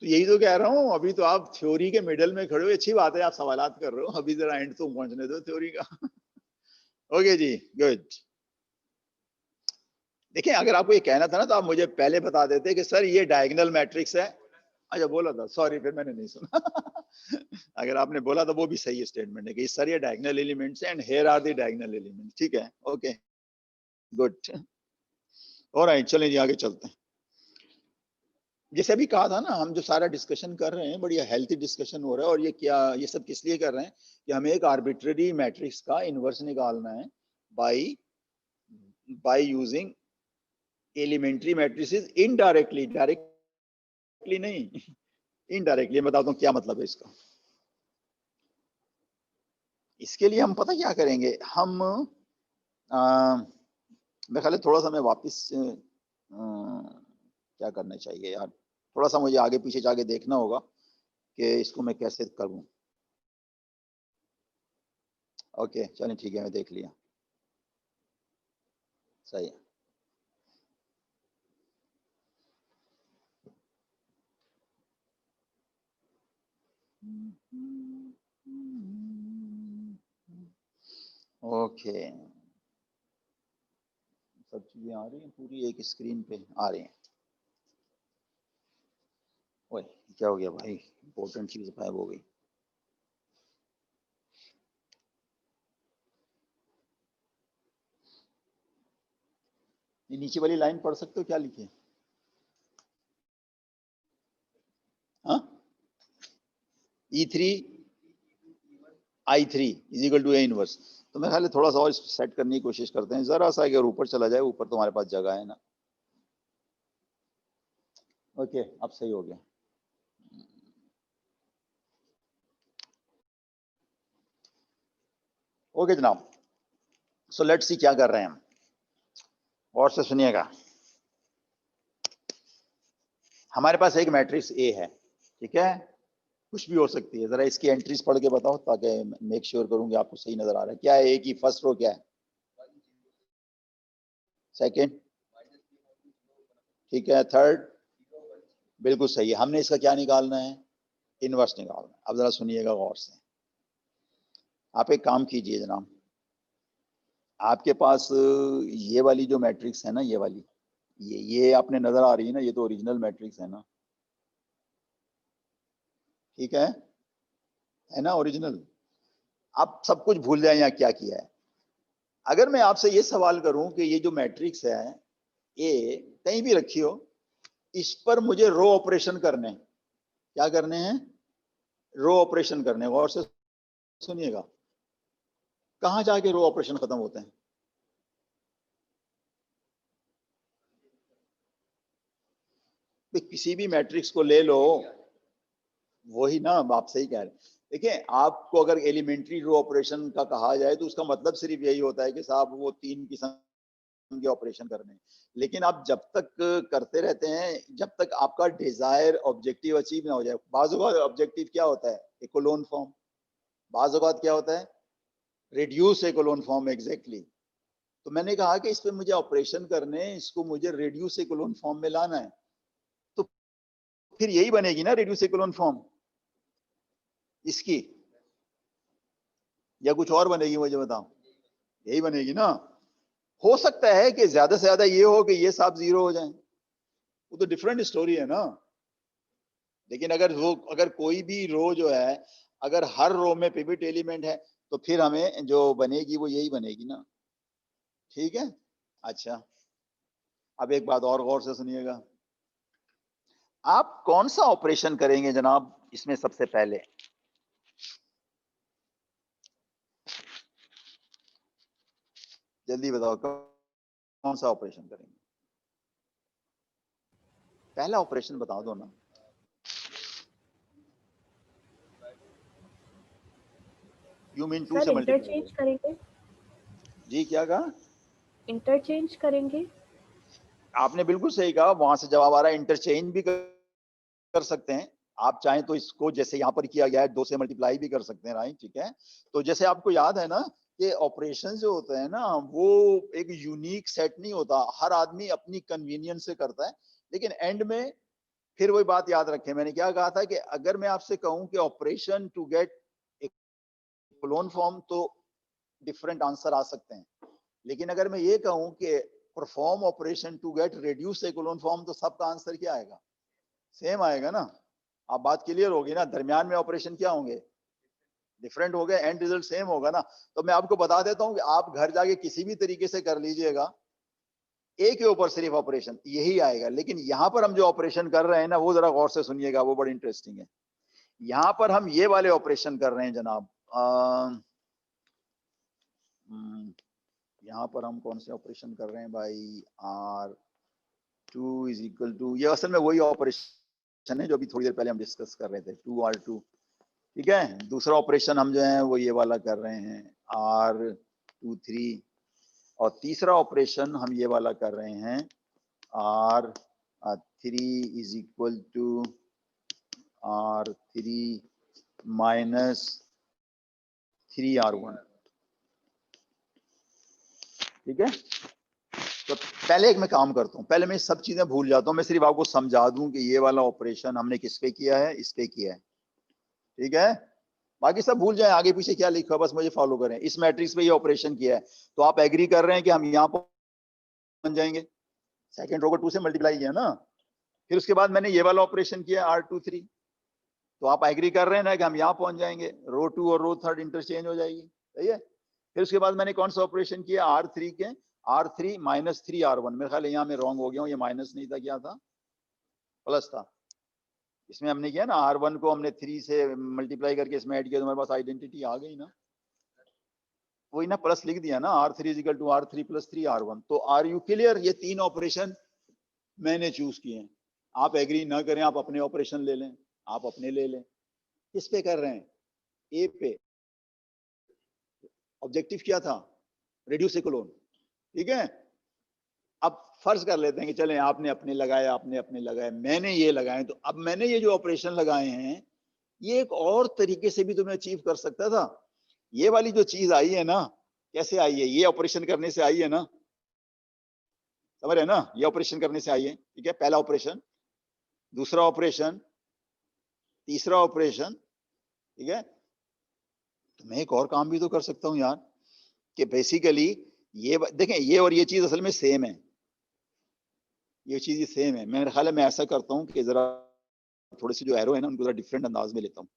तो यही तो कह रहा हूँ, अभी तो आप थ्योरी के मिडल में खड़े हो, अच्छी बात है आप सवालात कर रहे हो, अभी जरा एंड तो पहुंचने दो थ्योरी का। ओके जी, गुड। देखिए अगर आपको ये कहना था ना, तो आप मुझे पहले बता देते कि सर ये डायगोनल मैट्रिक्स है। अच्छा बोला था, सॉरी फिर मैंने नहीं सुना। अगर आपने बोला तो वो भी सही स्टेटमेंट है कि सर ये डायगोनल एलिमेंट्स हैं and here are the diagonal elements, ठीक है, ओके। गुड। ऑलराइट, चलें जी आगे चलते हैं। जैसे अभी कहा था ना, हम जो सारा डिस्कशन कर रहे हैं बढ़िया हेल्थी डिस्कशन हो रहा है, और ये सब किस लिए कर रहे हैं कि हमें एक आर्बिट्ररी मैट्रिक्स का इनवर्स निकालना है by using elementary matrices indirectly, directly नहीं, इनडायरेक्टली। मैं बताता हूँ क्या मतलब है इसका। इसके लिए हम पता क्या करेंगे, हम मेरे ख्याल है थोड़ा सा मैं वापस क्या करना चाहिए यार, थोड़ा सा मुझे आगे पीछे जाके देखना होगा कि इसको मैं कैसे करूं। ओके चलिए ठीक है, मैं देख लिया, सही है। ओके, सब चीजें आ रही हैं पूरी एक स्क्रीन पे आ रही हैं। ओए क्या हो गया भाई, इंपॉर्टेंट चीज गायब हो गई। ये नीचे वाली लाइन पढ़ सकते हो, क्या लिखे? हाँ, E3 I3 is equal to A inverse. तो मैं ख्याल थोड़ा सा और सेट करने की कोशिश करते हैं, जरा सा अगर ऊपर चला जाए, ऊपर तुम्हारे पास जगह है ना। ओके अब सही हो गया। ओके जनाब, सो लेट्स सी क्या कर रहे हैं हम, और से सुनिएगा। हमारे पास एक मैट्रिक्स ए है, ठीक है, कुछ भी हो सकती है। जरा इसकी एंट्रीज पढ़ के बताओ ताकि मेक श्योर करूंगी आपको सही नजर आ रहा है। क्या है ए की फर्स्ट रो, क्या है? सेकंड, ठीक है, थर्ड, बिल्कुल सही है। हमने इसका क्या निकालना है? इनवर्स निकालना है। अब जरा सुनिएगा गौर से। आप एक काम कीजिए जनाब, आपके पास ये वाली जो मैट्रिक्स है ना, ये वाली, ये आपने नजर आ रही है ना, ये तो ओरिजिनल मैट्रिक्स है ना, ठीक है ना, ओरिजिनल। आप सब कुछ भूल जाए यहाँ क्या किया है। अगर मैं आपसे ये सवाल करूं कि ये जो मैट्रिक्स है ए, कहीं भी रखी हो, इस पर मुझे रो ऑपरेशन करने हैं। क्या करने हैं? रो ऑपरेशन करने हैं। और से सुनिएगा, कहां जाके रो ऑपरेशन खत्म होते हैं? किसी भी मैट्रिक्स को ले लो, वही ना, आप सही कह रहे हैं। देखिए, आपको अगर एलिमेंट्री रो ऑपरेशन का कहा जाए तो उसका मतलब सिर्फ यही होता है कि साहब वो तीन किस्म के ऑपरेशन करने हैं। लेकिन आप जब तक करते रहते हैं, जब तक आपका डिजायर ऑब्जेक्टिव अचीव ना हो जाए। बाज़ ऑब्जेक्टिव क्या होता है? Echelon form. बाज़ क्या होता है? Reduce echelon form, exactly. तो मैंने कहा कि इस पे मुझे ऑपरेशन करने, इसको मुझे रिड्यूस इकोलोन फॉर्म में लाना है। तो फिर यही बनेगी ना रिड्यूस इकोलोन फॉर्म इसकी, या कुछ और बनेगी? मुझे बताओ, यही बनेगी ना। हो सकता है कि ज्यादा से ज्यादा ये हो कि ये सब जीरो हो जाए, वो तो डिफरेंट स्टोरी है ना। लेकिन अगर कोई भी रो जो है, अगर हर रो में पिवट एलिमेंट है, तो फिर हमें जो बनेगी वो यही बनेगी ना, ठीक है। अच्छा, अब एक बात और गौर से सुनिएगा। आप कौन सा ऑपरेशन करेंगे जनाब इसमें सबसे पहले? जल्दी बताओ, कौन सा ऑपरेशन करेंगे? पहला ऑपरेशन बता दो ना। यू मीन टू सर से मल्टीप्लाई इंटरचेंज करेंगे? करेंगे। जी क्या कहा? इंटरचेंज करेंगे। आपने बिल्कुल सही कहा, वहां से जवाब आ रहा है। इंटरचेंज भी कर सकते हैं। आप चाहें तो इसको जैसे यहाँ पर किया गया है, दो से मल्टीप्लाई भी कर सकते हैं, राइट, ठीक है। तो जैसे आपको याद है ना कि ऑपरेशन जो होते हैं ना, वो एक यूनिक सेट नहीं होता, हर आदमी अपनी कन्वीनियंस से करता है। लेकिन एंड में फिर वही बात याद रखें, मैंने क्या कहा था कि अगर मैं आपसे कहूं कि operation to get echelon form, तो डिफरेंट आंसर आ सकते हैं। लेकिन अगर मैं ये कहूं कि perform operation to get reduce echelon form, तो सबका आंसर क्या आएगा? सेम आएगा ना। आप बात क्लियर होगी ना, दरमियान में ऑपरेशन क्या होंगे? डिफरेंट हो गए, एंड रिजल्ट सेम होगा ना। तो मैं आपको बता देता हूं कि आप घर जाके किसी भी तरीके से कर लीजिएगा, ए के ऊपर सिर्फ ऑपरेशन, यही आएगा। लेकिन यहां पर हम जो ऑपरेशन कर रहे हैं ना, वो जरा गौर से सुनिएगा, वो बड़ी इंटरेस्टिंग है। यहां पर हम ये वाले ऑपरेशन कर रहे हैं जनाब। यहां पर हम कौन से ऑपरेशन कर रहे हैं भाई? R2 इज इक्वल टू, ये असल में वही ऑपरेशन है जो अभी थोड़ी देर पहले हम डिस्कस कर रहे थे, 2R2। ठीक है, दूसरा ऑपरेशन हम जो है वो ये वाला कर रहे हैं, R23। और तीसरा ऑपरेशन हम ये वाला कर रहे हैं, R3 is equal to R3 minus 3R1। ठीक है, तो पहले एक मैं काम करता हूं, पहले मैं सब चीजें भूल जाता हूं, मैं सिर्फ आपको समझा दूं कि ये वाला ऑपरेशन हमने किस पे किया है, इस पे किया है। ठीक है, बाकी सब भूल जाएं, आगे पीछे क्या लिखा, बस मुझे फॉलो करें। इस मैट्रिक्स पे ये ऑपरेशन किया है, तो आप एग्री कर रहे हैं कि हम यहाँ पहुंच जाएंगे, सेकंड रो को 2 से मल्टीप्लाई किया ना। फिर उसके बाद मैंने ये वाला ऑपरेशन किया R23, तो आप एग्री कर रहे हैं ना कि हम यहाँ पहुंच जाएंगे, रो 2 और रो 3 इंटरचेंज हो जाएगी। सही है। फिर उसके बाद मैंने कौन सा ऑपरेशन किया, R3 के R3 माइनस 3R1। मेरे ख्याल यहाँ में रॉन्ग हो गया हूँ, ये माइनस नहीं था, क्या था, प्लस था। इसमें हमने किया ना, R1 को हमने 3 से मल्टीप्लाई करके इसमें ऐड किया, तो हमारे पास आइडेंटिटी आ गई ना, वही ना, प्लस लिख दिया ना, R3 is equal to R3 plus 3R1। तो आर यू क्लियर? ये 3 ऑपरेशन मैंने चूज किए हैं। आप एग्री ना करें, आप अपने ऑपरेशन ले लें, आप अपने ले लें। किस पे कर रहे हैं? ए पे। ऑब्जेक्टिव क्या था? Reduce echelon. ठीक है, अब फर्ज कर लेते हैं कि चलें आपने अपने लगाए, आपने अपने लगाए, मैंने ये लगाए, तो अब मैंने ये जो ऑपरेशन लगाए हैं, ये एक और तरीके से भी तो मैं अचीव कर सकता था। ये वाली जो चीज आई है ना, कैसे आई है? ये ऑपरेशन करने से आई है ना, समझ रहे हैं ना, ये ऑपरेशन करने से आई है। ठीक है, पहला ऑपरेशन, दूसरा ऑपरेशन, तीसरा ऑपरेशन। ठीक है, तो मैं एक और काम भी तो कर सकता हूं यार, कि बेसिकली ये देखें, ये और ये चीज असल में सेम है, ये चीज सेम है। मेरे ख्याल है मैं ऐसा करता हूँ कि जरा थोड़े से जो एरो है ना, उनको जरा डिफरेंट अंदाज में लेता हूँ,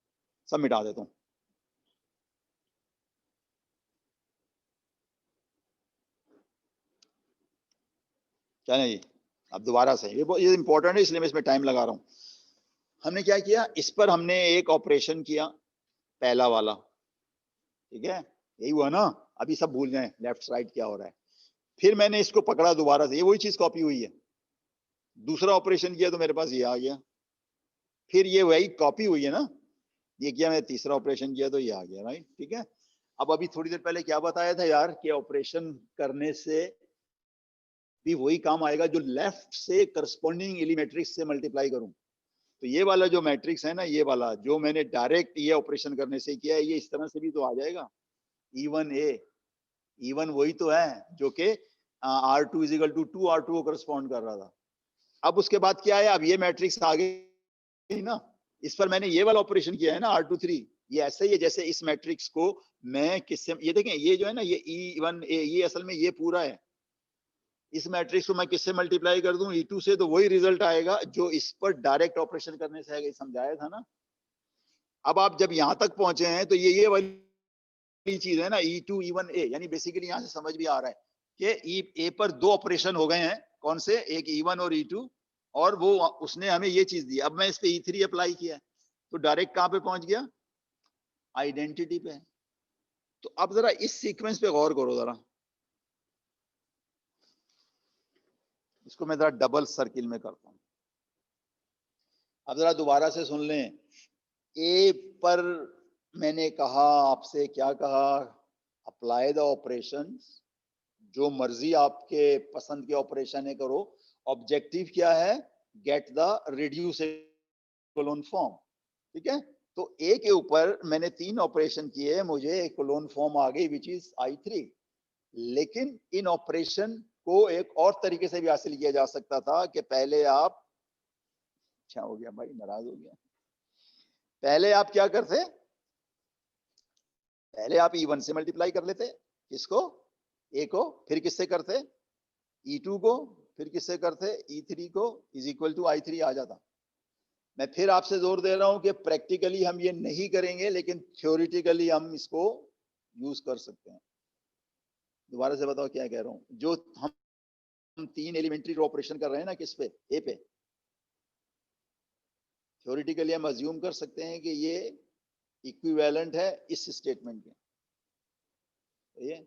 सब मिटा देता हूँ। क्या नहीं, अब दोबारा से, ये इंपॉर्टेंट है इसलिए मैं इसमें टाइम लगा रहा हूँ। हमने क्या किया, इस पर हमने एक ऑपरेशन किया, पहला वाला। ठीक है, यही हुआ ना, अभी सब भूल जाएं लेफ्ट राइट क्या हो रहा है। फिर मैंने इसको पकड़ा दोबारा से, ये वही चीज कॉपी हुई है। दूसरा ऑपरेशन किया तो मेरे पास ये आ गया, फिर ये वही कॉपी हुई है ना, ये किया मैं, तीसरा ऑपरेशन किया तो ये आ गया, राइट। ठीक है, अब अभी थोड़ी देर पहले क्या बताया था यार, कि ऑपरेशन करने से भी वही काम आएगा जो लेफ्ट से करस्पॉन्डिंग एलिमेट्रिक्स से मल्टीप्लाई करूं। तो ये वाला जो मैट्रिक्स है ना, ये वाला जो मैंने डायरेक्ट ये ऑपरेशन करने से किया है, ये इस तरह से भी तो आ जाएगा। E1A, E1 वही तो है जो कि R2 इजिकल टू 2R2 को करस्पॉन्ड कर रहा था। अब उसके बाद क्या है, अब ये मैट्रिक्स आ गई ना, इस पर मैंने ये वाला ऑपरेशन किया है ना, R23। ये ऐसे ही है जैसे इस मैट्रिक्स को मैं किससे, ये देखें, ये जो है ना, ये E1A, ये असल में ये पूरा है। इस मैट्रिक्स को मैं किससे मल्टीप्लाई कर दूं, E2 से, तो वही रिजल्ट आएगा जो इस पर डायरेक्ट ऑपरेशन करने से आएगा। समझाया था ना। अब आप जब यहां तक पहुंचे हैं, तो ये वाली चीज है ना, E2 E1A, यानी बेसिकली यहां से समझ भी आ रहा है कि ए पर 2 ऑपरेशन हो गए हैं। कौन से? एक E1 और E2, और वो उसने हमें ये चीज दी। अब मैं इस पे E3 अप्लाई किया, तो डायरेक्ट कहां पे पहुंच गया? आइडेंटिटी पे। तो अब जरा इस सीक्वेंस पे गौर करो जरा, इसको मैं जरा डबल सर्किल में करता हूं। अब जरा दोबारा से सुन लें। ए पर मैंने कहा आपसे, क्या कहा? अप्लाई द ऑपरेशन, जो मर्जी आपके पसंद के ऑपरेशन है करो। ऑब्जेक्टिव क्या है? Get the reduce echelon form. ठीक है, तो ए के ऊपर मैंने 3 ऑपरेशन किए, मुझे इकोलोन फॉर्म आ गई विच इज I3। लेकिन इन ऑपरेशन को एक और तरीके से भी हासिल किया जा सकता था, कि पहले आप, क्या हो गया भाई, नाराज हो गया? पहले आप क्या करते? पहले आप E1 से मल्टीप्लाई कर लेते, किसको? ए को। फिर किससे करते? E2 को। फिर किससे करते? E3 को। इज इक्वल टू I3 आ जाता। मैं फिर आपसे जोर दे रहा हूं कि प्रैक्टिकली हम ये नहीं करेंगे, लेकिन थ्योरेटिकली हम इसको यूज कर सकते हैं। दोबारा से बताओ क्या कह रहा हूं? जो हम हम 3 एलिमेंट्री ऑपरेशन कर रहे हैं ना, किस पे, ए पे। थ्योरेटिकली हम अज्यूम कर सकते हैं कि ये इक्विवेलेंट है इस स्टेटमेंट के। सही है,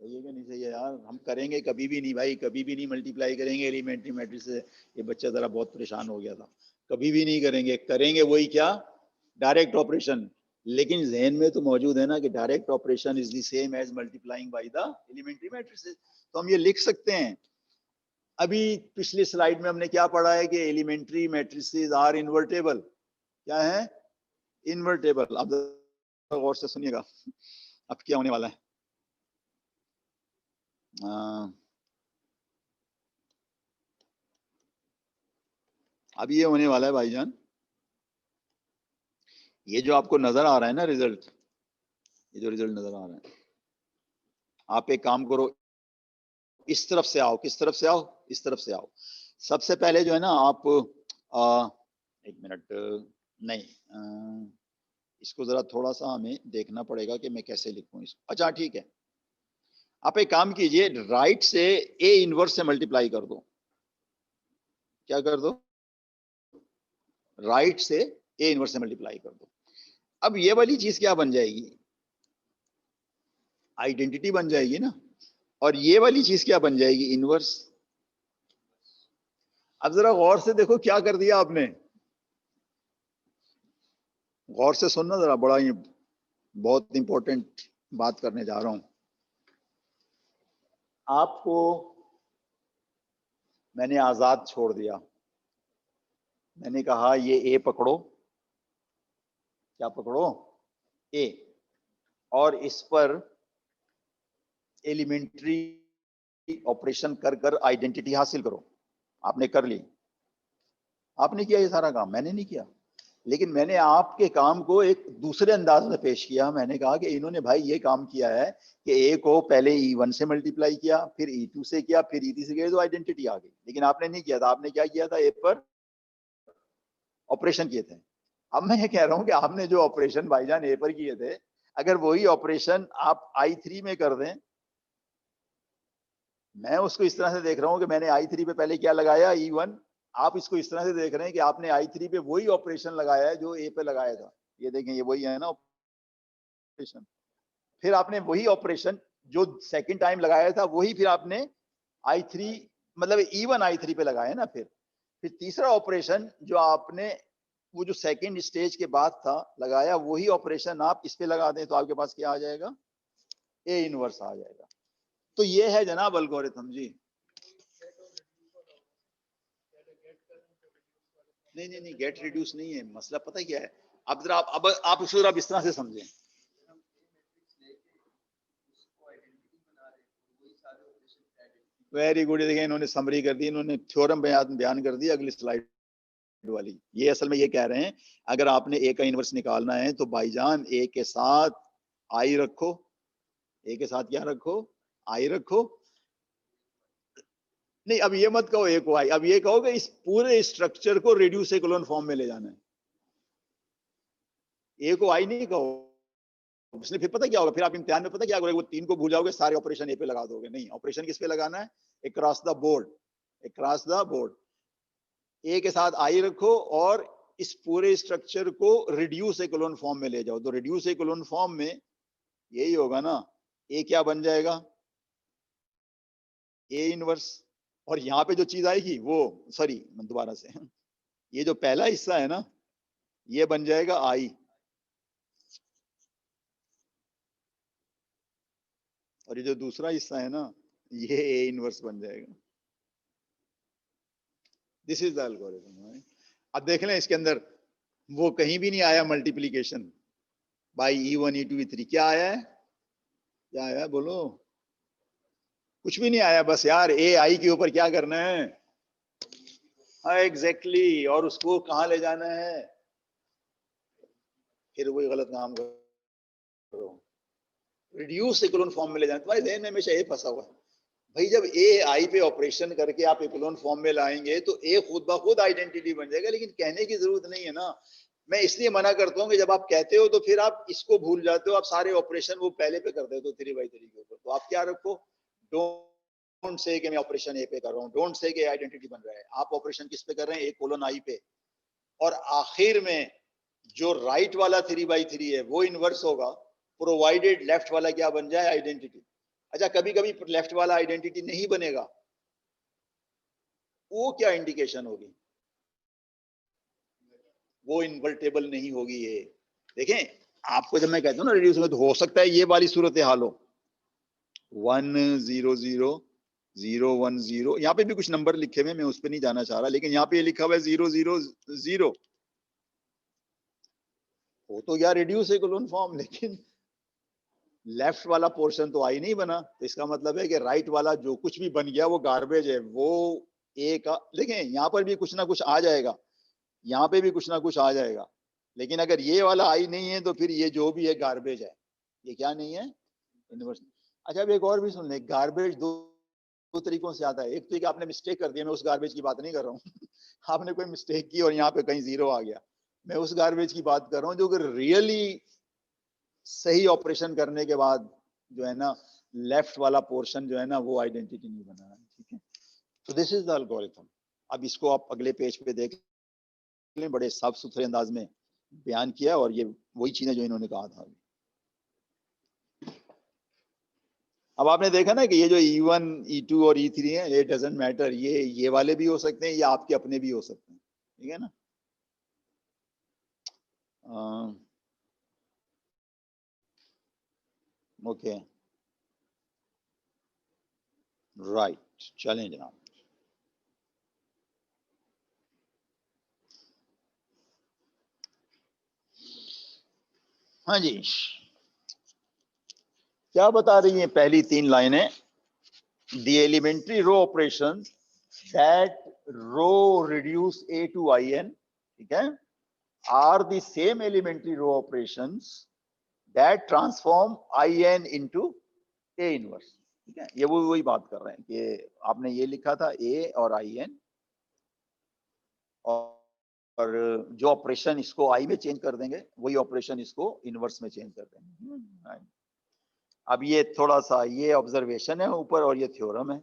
सही है कि नहीं सही है यार? हम करेंगे कभी भी नहीं भाई, कभी भी नहीं मल्टीप्लाई करेंगे एलिमेंट्री मैट्रिक्स से। ये बच्चा जरा बहुत परेशान हो गया था। कभी भी नहीं करेंगे, करेंगे वही क्या, डायरेक्ट ऑपरेशन। लेकिन जहन में तो मौजूद है ना कि direct operation is the same as multiplying by the elementary matrices. तो हम ये लिख सकते हैं। अभी पिछली स्लाइड में हमने क्या पढ़ा है कि एलिमेंट्री मैट्रिसेस आर इन्वर्टेबल। क्या है? इन्वर्टेबल। अब गौर से सुनिएगा, अब क्या होने वाला है। अब ये होने वाला है भाईजान, ये जो आपको नजर आ रहा है ना रिजल्ट, ये जो रिजल्ट नजर आ रहा है, आप एक काम करो, इस तरफ से आओ। किस तरफ से आओ? इस तरफ से आओ। सबसे पहले जो है ना आप एक मिनट, नहीं, इसको जरा थोड़ा सा हमें देखना पड़ेगा कि मैं कैसे लिखूं इसको। अच्छा ठीक है, आप एक काम कीजिए, राइट से ए इनवर्स से मल्टीप्लाई कर दो। क्या कर दो? राइट से ए इनवर्स से मल्टीप्लाई कर दो। अब ये वाली चीज क्या बन जाएगी? आइडेंटिटी बन जाएगी ना। और ये वाली चीज क्या बन जाएगी? इनवर्स। अब जरा गौर से देखो क्या कर दिया आपने। गौर से सुनना जरा, बड़ा ही बहुत इंपॉर्टेंट बात करने जा रहा हूं आपको। मैंने आजाद छोड़ दिया। मैंने कहा ये ए पकड़ो। क्या पकड़ो? ए। और इस पर एलिमेंट्री ऑपरेशन कर कर आइडेंटिटी हासिल करो। आपने कर ली। आपने किया ये सारा काम, मैंने नहीं किया। लेकिन मैंने आपके काम को एक दूसरे अंदाज में पेश किया। मैंने कहा कि इन्होंने भाई ये काम किया है कि ए को पहले E1 से मल्टीप्लाई किया, फिर E2 से किया, फिर E3 से किया, तो आइडेंटिटी आ गई। लेकिन आपने नहीं किया था। आपने क्या किया था? ए पर ऑपरेशन किए थे। अब मैं ये कह रहा हूं कि आपने जो ऑपरेशन भाईजान ए पर किए थे, अगर वही ऑपरेशन आप I3 में कर दें, मैं उसको इस तरह से देख रहा हूं कि मैंने I3 पे पहले क्या लगाया? E1। आप इसको इस तरह से देख रहे हैं कि आपने I3 पे वही ऑपरेशन लगाया है जो ए पे लगाया था। ये देखें, ये वही है ना ऑपरेशन। फिर आपने वही ऑपरेशन जो सेकंड टाइम लगाया था, वही फिर आपने I3 मतलब E1 I3 पे लगाया ना। फिर तीसरा ऑपरेशन जो आपने वो जो सेकंड स्टेज के बाद था लगाया, वही ऑपरेशन आप इस पे लगा दें तो आपके पास क्या आ जाएगा? ए इनवर्स आ जाएगा। तो ये है जनाब एल्गोरिथम जी। नहीं नहीं, गेट रिड्यूस नहीं है मसला। पता क्या है, अब जरा आप इसको जरा इस तरह से समझें। Very good. देखिए इन्होंने समरी कर दी, इन्होंने थ्योरम बयान कर दिया अगली स्लाइड वाली। ये असल में ये कह रहे हैं, अगर आपने ए का इनवर्स निकालना है तो भाईजान ए के साथ आई रखो। ए के साथ क्या रखो? आई रखो। नहीं, अब ये मत कहो ए को आई, अब ये कहो कि इस पूरे स्ट्रक्चर को रिड्यूस इकोलन फॉर्म में ले जाना है। ए को आई नहीं कहो, उसने फिर पता क्या होगा, फिर आप इम्तिहान में पता क्या करोगे, वो 3 को भूल जाओगे, सारे ऑपरेशन ए पे लगा दोगे। नहीं, ऑपरेशन किस पे लगाना है? Across the board. Across the board A के साथ आई रखो और इस पूरे स्ट्रक्चर को रिड्यूस इकोलन फॉर्म में ले जाओ। तो रिड्यूस इकोलन फॉर्म में यही होगा ना, ए क्या बन जाएगा? A inverse. और यहां पे जो चीज आएगी वो, सॉरी दोबारा से, ये जो पहला हिस्सा है ना, ये बन जाएगा आई, और ये जो दूसरा हिस्सा है ना, ये ए इनवर्स बन जाएगा। This is the algorithm. अब देख लें इसके अंदर वो कहीं भी नहीं आया multiplication by E1 E2 E3। क्या आया है? क्या आया है बोलो? कुछ भी नहीं आया। बस यार ए आई के ऊपर क्या करना है? हाँ एग्जैक्टली। और उसको कहाँ ले जाना है? फिर वही गलत काम करो, रिड्यूस इकोलन फॉर्म में ले जाना। तुम्हारे ध्यान में हमेशा ये फंसा हुआ है भाई, जब ए आई पे ऑपरेशन करके आप इकोलन फॉर्म में लाएंगे तो ए खुद ब खुद आइडेंटिटी बन जाएगा। लेकिन कहने की जरूरत नहीं है ना। मैं इसलिए मना करता हूँ कि जब आप कहते हो तो फिर आप इसको भूल जाते हो, आप सारे ऑपरेशन वो पहले पे कर देते हो 3 by 3 के ऊपर। तो आप क्या रखो? डोंट डोंट से कि मैं ऑपरेशन ए पे कर रहा हूँ, डोंट से कि आइडेंटिटी बन रहा है। आप ऑपरेशन किस पे कर रहे हैं? ए कोलन आई पे। और आखिर में जो राइट वाला 3/3 है वो इनवर्स होगा, प्रोवाइडेड लेफ्ट वाला क्या बन जाए? आइडेंटिटी। अच्छा, कभी कभी लेफ्ट वाला आइडेंटिटी नहीं बनेगा, वो क्या इंडिकेशन होगी? वो इन्वर्टेबल नहीं होगी। ये देखें, आपको जब मैं कहता हूँ ना रिड्यूस में, तो हो सकता है ये वाली सूरत हाल हो 1 0 0 0 1 0। यहाँ पे भी कुछ नंबर लिखे हुए, मैं उस पर नहीं जाना चाह रहा, लेकिन यहाँ पे लिखा हुआ है 0 0 0। वो तो यार रिड्यूस इक्वल फॉर्म, लेकिन लेफ्ट वाला पोर्शन तो आई नहीं बना, तो इसका मतलब है कि राइट वाला जो कुछ भी बन गया वो गार्बेज है। वो ए का, देखें यहाँ पर भी कुछ ना कुछ आ जाएगा, यहाँ पे भी कुछ ना कुछ आ जाएगा, लेकिन अगर ये वाला आई नहीं है तो फिर ये जो भी है गार्बेज है। ये क्या नहीं है? यूनिवर्स। अच्छा, अब एक और भी सुन ले, गार्बेज दो तरीकों से आता है। एक तो कि आपने मिस्टेक कर दिया, मैं उस गार्बेज की बात नहीं कर रहा हूँ आपने कोई मिस्टेक की और यहाँ पे कहीं जीरो आ गया, मैं उस गार्बेज की बात कर रहा हूँ जो कि रियली सही ऑपरेशन करने के बाद जो है ना, लेफ्ट वाला पोर्शन जो है ना वो आइडेंटिटी नहीं बना है। ठीक है, तो दिस इज द एल्गोरिथम। अब इसको आप अगले पेज पे देख लें, बड़े साफ सुथरे अंदाज में बयान किया, और ये वही चीजें जो इन्होंने कहा था। अब आपने देखा ना कि ये जो E1 E2 और E3 है, ये डजेंट मैटर, ये वाले भी हो सकते हैं, ये आपके अपने भी हो सकते हैं। ठीक है ना? ओके, राइट, चलें जनाब। हाँ जी, क्या बता रही हैं पहली 3 लाइनें? The elementary row operation that row reduce A to In, ठीक है, are the same elementary row operations that transform In into A inverse. ठीक है, ये वो वही बात कर रहे हैं कि आपने ये लिखा था A और In, और जो ऑपरेशन इसको आई में चेंज कर देंगे वही ऑपरेशन इसको इनवर्स में चेंज कर देंगे। अब ये थोड़ा सा ये ऑब्जर्वेशन है ऊपर, और ये थ्योरम है।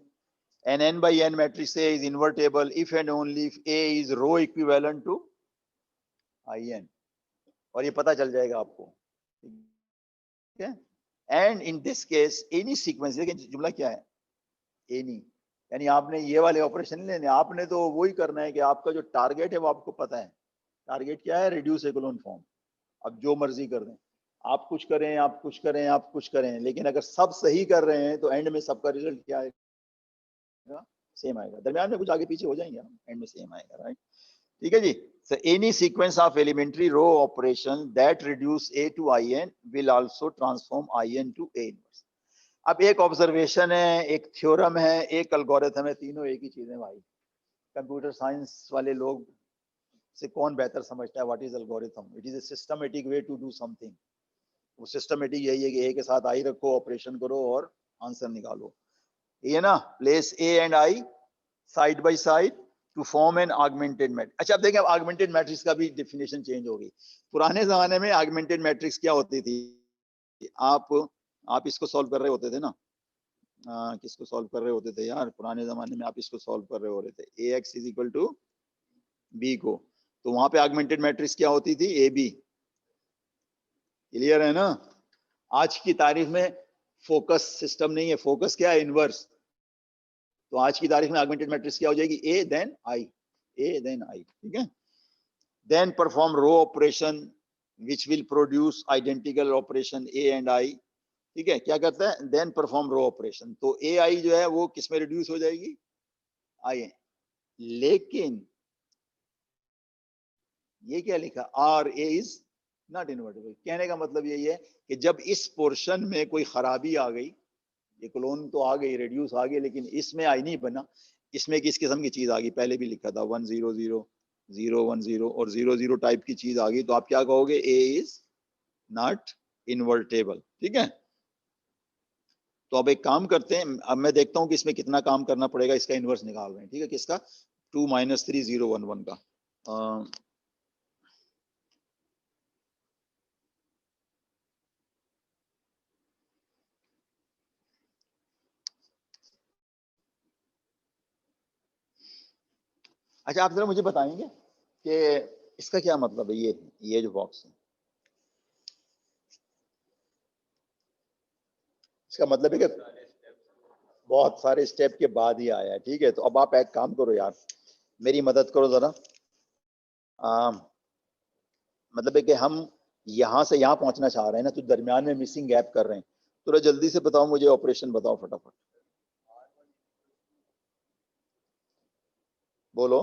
An n by n matrix A is invertible if and only if A is row equivalent to In, और ये पता चल जाएगा आपको। ठीक है, and in this case any sequence, लेकिन जुमला क्या है? एनी, यानी आपने ये वाले ऑपरेशन नहीं लेने, आपने तो वही करना है कि आपका जो टारगेट है वो आपको पता है। टारगेट क्या है? Reduce equal form. अब जो मर्जी कर दें, आप कुछ करें, आप कुछ करें, आप कुछ करें, लेकिन अगर सब सही कर रहे हैं तो एंड में सबका रिजल्ट क्या आएगा? सेम आएगा। दरम्यान में कुछ आगे पीछे हो जाएंगे, एंड में सेम आएगा। राइट, ठीक है जी। So any sequence of elementary row operation that reduce A to In will also transform In to A inverse। अब एक ऑब्जर्वेशन है, एक थ्योरम है, एक एल्गोरिथम है, तीनों एक ही चीजें भाई। कंप्यूटर साइंस वाले लोग से कौन बेहतर समझता है what is algorithm? It is a systematic way to do something. वो सिस्टमेटिक यही है कि ए के साथ आई रखो, ऑपरेशन करो और आंसर निकालो। ये ना, place A and I side by side to form an augmented matrix. अच्छा, अब देखें, अब आगमेंटेड मैट्रिक्स का भी डेफिनेशन चेंज होगी। पुराने जमाने में आगमेंटेड मैट्रिक्स क्या होती थी? आप इसको सॉल्व कर रहे होते थे ना, किसको सॉल्व कर रहे होते थे यार? पुराने जमाने में आप इसको सॉल्व कर रहे हो रहे थे, AX is equal to B को, तो वहां पे आगमेंटेड मैट्रिक्स क्या होती थी? AB। क्लियर है ना? आज की तारीख में फोकस सिस्टम नहीं है, फोकस क्या है? इनवर्स। तो आज की तारीख में आगमेंटेड मैट्रिक्स क्या हो जाएगी? A then I, A then I। ठीक है, then perform row operation which will produce identical operation A and I। ठीक है, क्या करता है? then perform row operation, तो AI जो है वो किस में रिड्यूस हो जाएगी? I। लेकिन ये क्या लिखा? RA is not invertible। कहने का मतलब यही है कि जब इस पोर्शन में कोई खराबी आ गई, ये क्लोन तो आ गई, रिड्यूस आ गई, लेकिन इसमें आई नहीं बना, इसमें किस किस्म की चीज आ गई? पहले भी लिखा था 1 0 0 0 1 0 और 0 0 टाइप की चीज आ गई, तो आप क्या कहोगे? ए इज नॉट इन्वर्टेबल। ठीक है, तो अब एक काम करते हैं, अब मैं देखता हूं कि इसमें कितना काम करना पड़ेगा, इसका इनवर्स निकाल रहे हैं। ठीक है, किसका? 2 - 3 0 1 1 का। अच्छा आप जरा मुझे बताएंगे कि इसका क्या मतलब है, ये जो बॉक्स है इसका मतलब है कि बहुत सारे स्टेप के बाद ही आया है। ठीक है, तो अब आप एक काम करो यार, मेरी मदद करो जरा। मतलब है कि हम यहां से यहां पहुंचना चाह रहे हैं ना, तो दरमियान में मिसिंग गैप कर रहे हैं। थोड़ा जल्दी से बताओ मुझे, ऑपरेशन बताओ फटाफट, बोलो।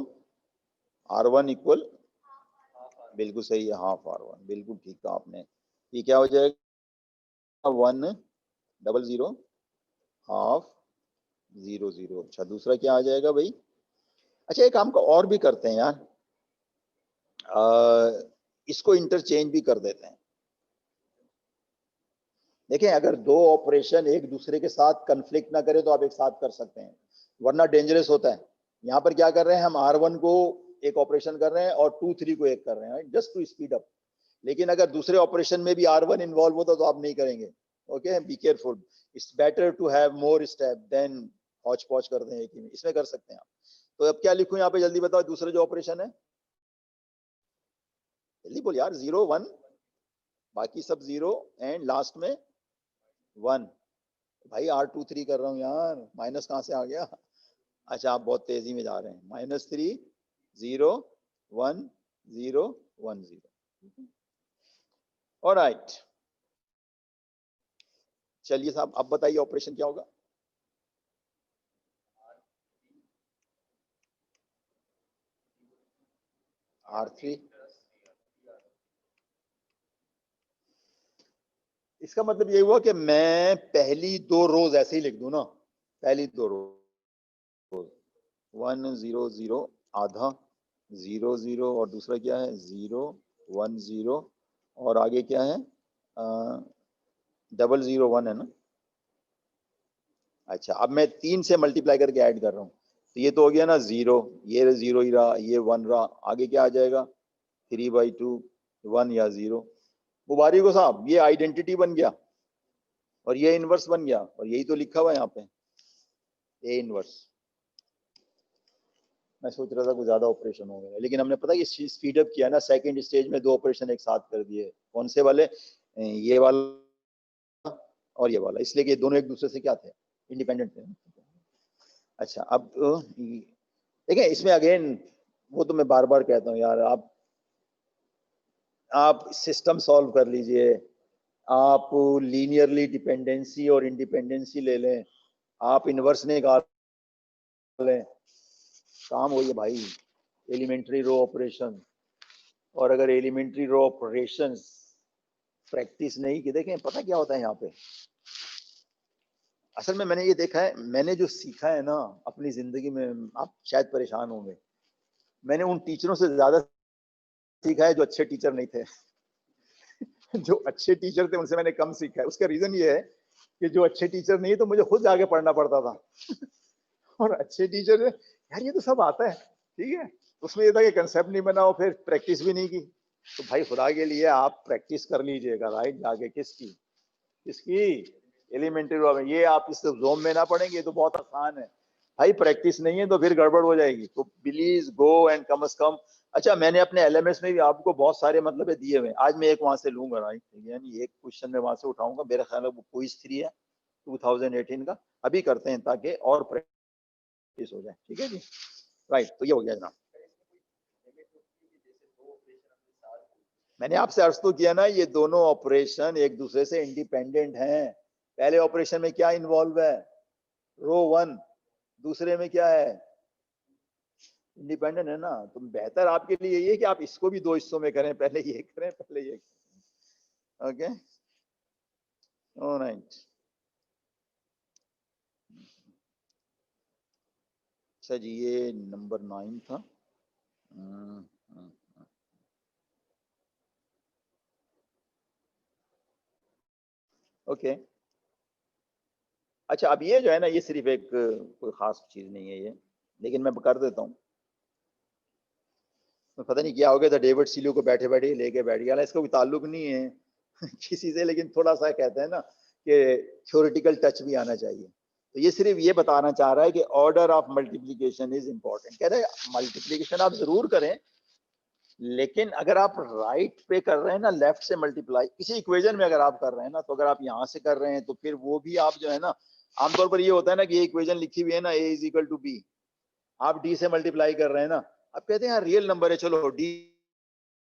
R1 इक्वल, बिल्कुल सही है, हाफ R1, बिल्कुल ठीक कहा आपने। ये क्या हो जाएगा, 100 हाफ 00। अच्छा दूसरा क्या आ जाएगा भाई? अच्छा एक काम को और भी करते हैं यार, इसको इंटरचेंज भी कर देते हैं। देखिए अगर दो ऑपरेशन एक दूसरे के साथ कंफ्लिक्ट ना करे तो आप एक साथ कर सकते हैं, वरना डेंजरस होता है। यहाँ पर क्या कर रहे हैं हम, R1 को एक ऑपरेशन कर रहे हैं और 2 3 को एक कर रहे हैं, जस्ट टू स्पीड अप। लेकिन अगर दूसरे ऑपरेशन में भी R1 इन्वॉल्व होता तो आप नहीं करेंगे। Okay, be careful, it's better to have more step than हौच पौच कर दें एक ही में, इसमें कर सकते हैं आप। तो अब क्या लिखूं यहाँ पे, जल्दी बताओ, दूसरा जो ऑपरेशन है, जल्दी बोल यार, 0 1, बाकी सब 0 एंड लास्ट में 1। भाई R2 3 कर रहा हूँ यार, माइनस कहाँ से आ गया? अच्छा आप बहुत तेजी में जा रहे हैं, -3 0 1 0 1 0। ऑलराइट, चलिए साहब अब बताइए ऑपरेशन क्या होगा। R3, इसका मतलब ये हुआ कि मैं पहली 2 रोज ऐसे ही लिख दूं ना, पहली 2 रोज 1 0 0 आधा 0 0 और दूसरा क्या है 0 1 0 और आगे क्या है 0 0 1 है ना। अच्छा अब मैं 3 से मल्टीप्लाई करके ऐड कर रहा हूँ, तो ये तो हो गया ना 0, ये 0 ही रहा, ये 1 रहा, आगे क्या आ जाएगा 3/2 1 या 0। मुबारक हो साहब, ये आइडेंटिटी बन गया और ये इनवर्स बन गया, और यही तो लिखा हुआ है यहाँ पे ए इनवर्स। मैं सोच रहा था कुछ ज्यादा ऑपरेशन हो गया, लेकिन हमने पता ये स्पीड अप किया ना, सेकंड स्टेज में 2 ऑपरेशन एक साथ कर दिए। कौन से वाले? ये वाला और ये वाला, इसलिए कि ये दोनों एक दूसरे से क्या थे, इंडिपेंडेंट थे। अच्छा अब देखिए इसमें अगेन वो तो मैं बार बार कहता हूँ यार, आप सिस्टम सॉल्व कर लीजिए, आप लीनियरली डिपेंडेंसी और इंडिपेंडेंसी ले लें, आप इनवर्स निकाल लें, काम हो ये भाई, एलिमेंट्री रो ऑपरेशन। और अगर एलिमेंट्री रो ऑपरेशंस प्रैक्टिस नहीं की, देखें पता क्या होता है यहाँ पे, असल में मैंने ये देखा है, मैंने जो सीखा है ना अपनी जिंदगी में, आप शायद परेशान होंगे, मैंने उन टीचरों से ज्यादा सीखा है जो अच्छे टीचर नहीं थे। जो अच्छे टीचर थे उनसे मैंने कम सीखा है। उसका रीजन ये है कि जो अच्छे टीचर नहीं है तो मुझे खुद जाके पढ़ना पड़ता था। और अच्छे टीचर यार ये तो सब आता है, ठीक है, उसमें ये था कि कंसेप्ट नहीं बना और फिर प्रैक्टिस भी नहीं की। तो भाई खुदा के लिए आप प्रैक्टिस कर लीजिएगा, राइट, जाके किसकी किसकी एलिमेंट्री रो में। ये आप इस जोम में ना पढ़ेंगे तो बहुत आसान है भाई, प्रैक्टिस नहीं है तो फिर गड़बड़ हो जाएगी। तो प्लीज गो एंड कम अज कम। अच्छा मैंने अपने एलएमएस में भी आपको बहुत सारे मतलब दिए हुए, आज मैं एक वहां से लूंगा, राइट, यानी एक क्वेश्चन में वहां से उठाऊंगा, मेरा ख्याल है वो क्विज 3 है 2018 का, अभी करते हैं ताकि और प्रैक्टिस हो जाए। ठीक है जी, राइट, तो ये हो गया जनाब। मैंने आपसे अर्ज तो किया ना, ये दोनों ऑपरेशन एक दूसरे से इंडिपेंडेंट हैं। पहले ऑपरेशन में क्या इन्वॉल्व है, रो 1, दूसरे में क्या है, इंडिपेंडेंट है ना। तो बेहतर आपके लिए ये कि आप इसको भी 2 हिस्सों में करें, पहले ये करें पहले ये करें। Okay, alright. अच्छा जी, ये नंबर 9 था। ओके, अच्छा अब ये जो है ना, ये सिर्फ एक कोई खास चीज नहीं है ये, लेकिन मैं कर देता हूँ। तो पता नहीं क्या हो गया था, डेविड सीलो को बैठे बैठे लेके बैठ गया, इसका कोई ताल्लुक नहीं है किसी से, लेकिन थोड़ा सा कहते हैं ना कि थ्योरेटिकल टच भी आना चाहिए। तो ये सिर्फ ये बताना चाह रहा है कि order of multiplication is important. कह रहे हैं मल्टीप्लीकेशन आप जरूर करें, लेकिन अगर आप राइट पे कर रहे हैं ना, लेफ्ट से मल्टीप्लाई किसी इक्वेशन में अगर आप कर रहे हैं ना, तो अगर आप यहाँ से कर रहे हैं तो फिर वो भी आप जो है ना, आमतौर पर ये होता है ना कि ये इक्वेशन लिखी हुई है ना, a is equal to B, आप डी से मल्टीप्लाई कर रहे हैं ना, आप कहते हैं रियल नंबर है, चलो डी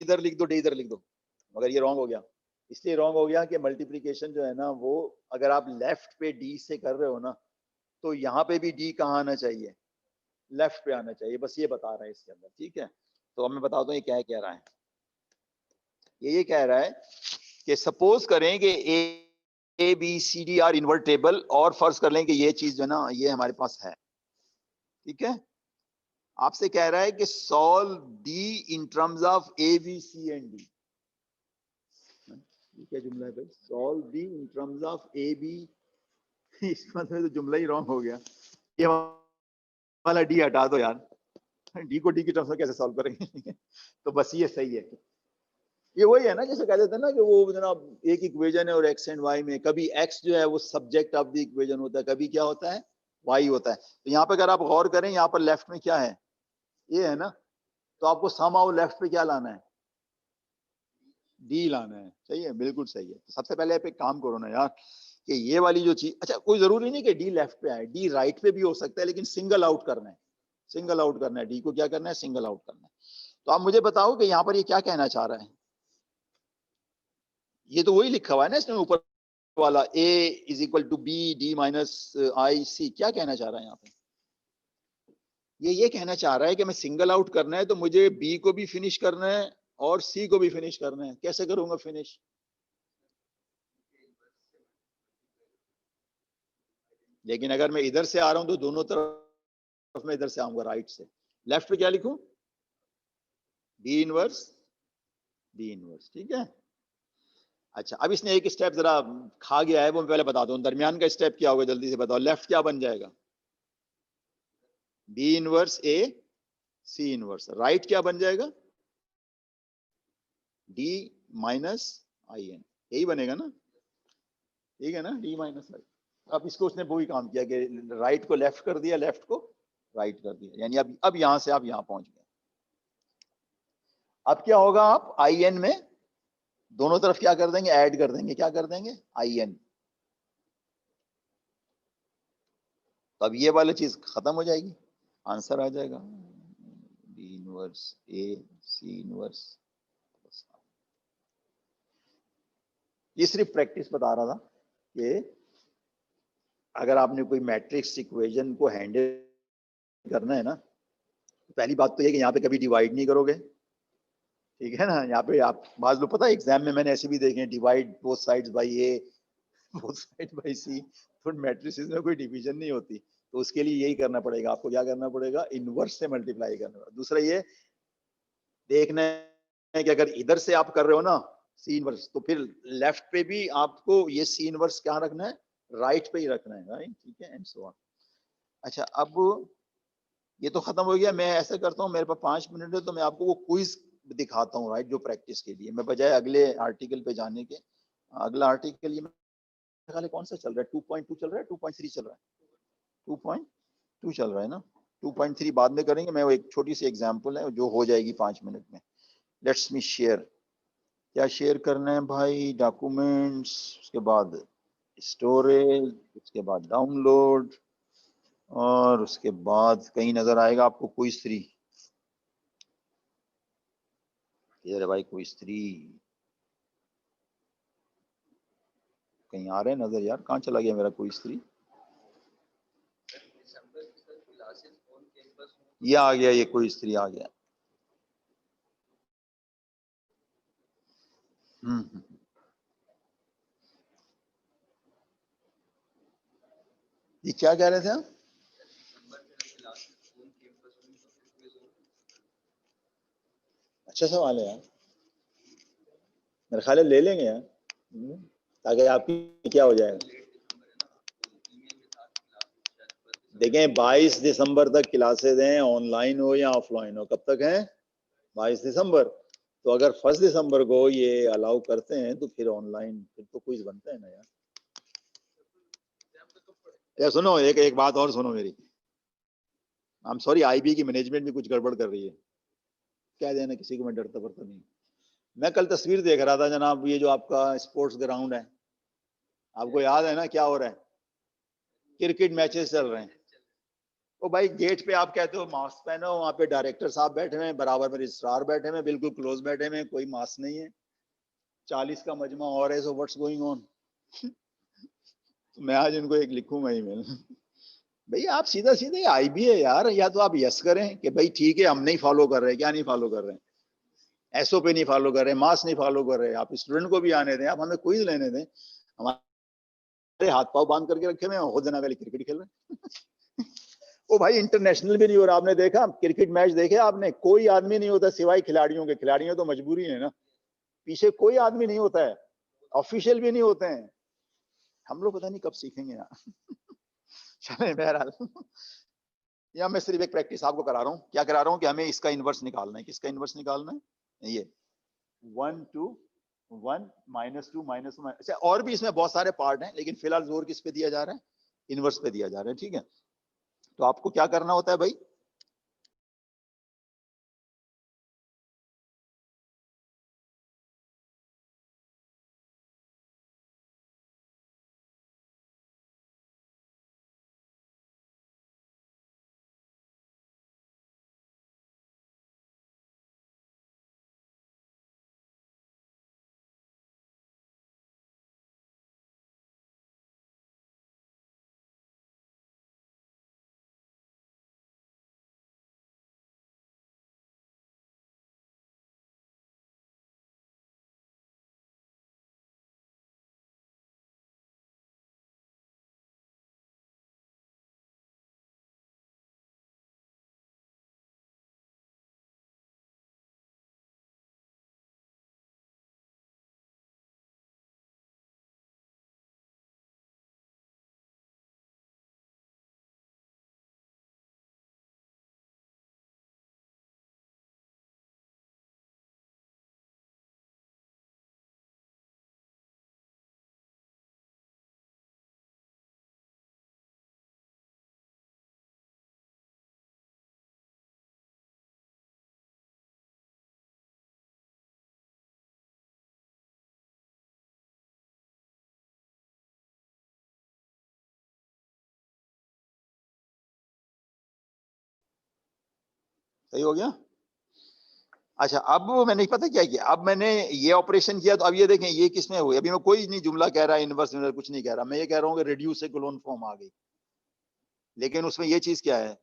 इधर लिख दो, डी इधर लिख दो, मगर ये रॉन्ग हो गया। इसलिए रॉन्ग हो गया कि मल्टीप्लीकेशन जो है ना, वो अगर आप लेफ्ट पे डी से कर रहे हो ना, तो यहाँ पे भी डी कहाँ आना चाहिए, लेफ्ट पे आना चाहिए। बस ये बता रहा है इसके अंदर, ठीक है। तो अब मैं बताता हूँ ये क्या कह रहा है। ये कह रहा है कि सपोज करें कि A B C D are invertible, और फर्ज कर लें कि ये चीज जो है ना ये हमारे पास है, ठीक है। आपसे कह रहा है कि solve D in terms of A B C and D. क्या जुमला है भाई, solve D in terms of A B, इसका मतलब तो जुमला ही रॉन्ग हो गया। ये वाला डी हटा दो यार, डी को डी की टर्म्स में कैसे सॉल्व करेंगे तो बस ये सही है। ये वही है ना, जैसे कह देते हैं ना कि वो जनाब एक इक्वेशन है और एक्स एंड वाई में कभी एक्स जो है वो सब्जेक्ट ऑफ द इक्वेशन होता है, कभी क्या होता है, वाई होता है। तो यहाँ पे अगर आप गौर करें, यहाँ पर लेफ्ट में क्या है, ये है ना, तो आपको समहाउ लेफ्ट पे क्या लाना है, डी लाना है। सही है, बिल्कुल सही है। तो सबसे पहले आप एक काम करो ना यार, कि ये वाली जो चीज, अच्छा कोई जरूरी नहीं कि डी लेफ्ट पे आए, डी राइट पे भी हो सकता है, लेकिन सिंगल आउट करना है, सिंगल आउट करना है, डी को क्या करना है, सिंगल आउट करना है। तो आप मुझे बताओ कि यहाँ पर ये क्या कहना चाह रहा है। ये तो वही लिखा हुआ है ना इसमें ऊपर वाला, a is equal to B D minus I C. क्या कहना चाह रहा है यहाँ पे, ये कहना चाह रहा है कि मैं सिंगल आउट करना है तो मुझे बी को भी फिनिश करना है और सी को भी फिनिश करना है। कैसे करूंगा फिनिश, लेकिन अगर मैं इधर से आ रहा हूं तो दोनों तरफ मैं इधर से आऊंगा, राइट से। लेफ्ट पे क्या लिखूं, डी इनवर्स डी इनवर्स, ठीक है। अच्छा अब इसने एक स्टेप जरा खा गया है, वो मैं पहले बता दूं। दरमियान का स्टेप क्या होगा, जल्दी से बताओ। लेफ्ट क्या बन जाएगा, बी इनवर्स ए सी इनवर्स। राइट क्या बन जाएगा, डी माइनस आई एन, यही बनेगा ना, ठीक है ना, डी माइनस आई। अब इसको उसने वही काम किया कि राइट को लेफ्ट कर दिया, लेफ्ट को राइट कर दिया, यानी अब यहां से आप यहां पहुंच गए। अब क्या होगा, आप आई एन में दोनों तरफ क्या कर देंगे, ऐड कर देंगे, क्या कर देंगे, आई एन। तो अब ये वाली चीज खत्म हो जाएगी, आंसर आ जाएगा डी इनवर्स ए सी इनवर्स। ये सिर्फ प्रैक्टिस बता रहा था कि अगर आपने कोई मैट्रिक्स इक्वेशन को हैंडल करना है ना, पहली बात तो ये कि यहाँ पे कभी डिवाइड नहीं करोगे, ठीक है ना। यहाँ पे आप बात लो, पता है एग्जाम में मैंने ऐसे भी देखे, divide both sides by A both side by C. तो मैट्रिसेस में कोई डिवीजन नहीं होती, तो उसके लिए यही करना पड़ेगा आपको। क्या करना पड़ेगा, इनवर्स से मल्टीप्लाई करना पड़ेगा। दूसरा ये देखना है कि अगर इधर से आप कर रहे हो ना सी इनवर्स, तो फिर लेफ्ट पे भी आपको ये सी इनवर्स क्या रखना है, राइट पे ही रखना है, राइट, ठीक है, एंड सो ऑन। अच्छा अब ये तो खत्म हो गया। मैं ऐसा करता हूँ, मेरे पास 5 मिनट है, तो मैं आपको वो क्विज दिखाता हूँ, राइट, जो प्रैक्टिस के लिए। मैं बजाय अगले आर्टिकल पे जाने के, अगला आर्टिकल ये मेरे कौन सा चल रहा है, 2.2 चल रहा है, 2.3 चल रहा है, 2.2 चल रहा है ना, 2.3 बाद में करेंगे। मैं वो एक छोटी सी एग्जांपल है जो हो जाएगी 5 मिनट में। लेट्स मी शेयर, क्या शेयर करना है भाई, डॉक्यूमेंट्स, उसके बाद स्टोरेज, उसके बाद डाउनलोड, और उसके बाद कहीं नजर आएगा आपको क्विज 3। इधर भाई क्विज 3 कहीं आ रहे हैं नजर यार, कहाँ चला गया मेरा क्विज 3। ये आ गया, ये क्विज 3 आ गया। ये क्या कह रहे थे आप, अच्छा सवाल है यार, मेरे ख्याल है ले लेंगे यार, ताकि आपकी क्या हो जाएगा। देखें 22 दिसंबर तक क्लासेज हैं, ऑनलाइन हो या ऑफलाइन हो। कब तक हैं, 22 दिसंबर। तो अगर 1 दिसंबर को ये अलाउ करते हैं तो फिर ऑनलाइन, फिर तो क्विज बनता है ना यार। सुनो, एक बात और सुनो मेरी। आई एम सॉरी, आईबी की मैनेजमेंट भी कुछ गड़बड़ कर रही है। क्या देना, किसी को मैं डरता पड़ता नहीं। मैं कल तस्वीर देख रहा था जनाब, ये जो आपका स्पोर्ट्स ग्राउंड है, आपको याद है ना क्या हो रहा है? क्रिकेट मैचेस चल रहे हैं। तो भाई गेट पे आप कहते हो मास्क पहनो, वहां पे डायरेक्टर साहब बैठे हुए हैं, बराबर में रजिस्ट्रार बैठे हुए हैं, बिल्कुल क्लोज बैठे हुए हैं, कोई मास्क नहीं है। 40 का मजमा और है, सो व्हाट्स गोइंग ऑन। मैं आज इनको एक लिखूंगा ईमेल। भाई आप सीधा सीधे आईबी है यार, या तो आप यस करें कि भाई ठीक है हम नहीं फॉलो कर रहे, क्या नहीं फॉलो कर रहे हैं, एसओपी नहीं फॉलो कर रहे, मास्क नहीं फॉलो कर रहे, आप स्टूडेंट को भी आने दें, आप हमें क्विज लेने दें। हमारे हाथ पाव बांध करके रखे हुए, खुद ना वाली क्रिकेट खेल रहे हैं। वो भाई इंटरनेशनल भी नहीं हो रहा, आपने देखा क्रिकेट मैच देखे आपने? कोई आदमी नहीं होता सिवाय खिलाड़ियों के, खिलाड़ियों तो मजबूरी है ना, पीछे कोई आदमी नहीं होता है, ऑफिशियल भी नहीं होते हैं। हम लोग पता नहीं कब सीखेंगे यार। चले बहरहाल, या मैं सिर्फ एक प्रैक्टिस आपको करा रहा हूँ। क्या करा रहा हूँ कि हमें इसका इनवर्स निकालना है। किसका इनवर्स निकालना है? ये 1 2 1 -2 -2। अच्छा, और भी इसमें बहुत सारे पार्ट हैं, लेकिन फिलहाल जोर किस पे दिया जा रहा है? इनवर्स पे दिया जा रहा है, ठीक है। तो आपको क्या करना होता है भाई? सही हो गया। अच्छा, अब मैंने पता क्या किया, अब मैंने ये ऑपरेशन किया, तो अब ये देखें ये किसमें हुई। अभी मैं कोई नहीं जुमला कह रहा, इनवर्स इनवर्स कुछ नहीं कह रहा, मैं ये कह रहा हूँ कि रिड्यूस से क्लोन फॉर्म आ गई, लेकिन उसमें ये चीज क्या है?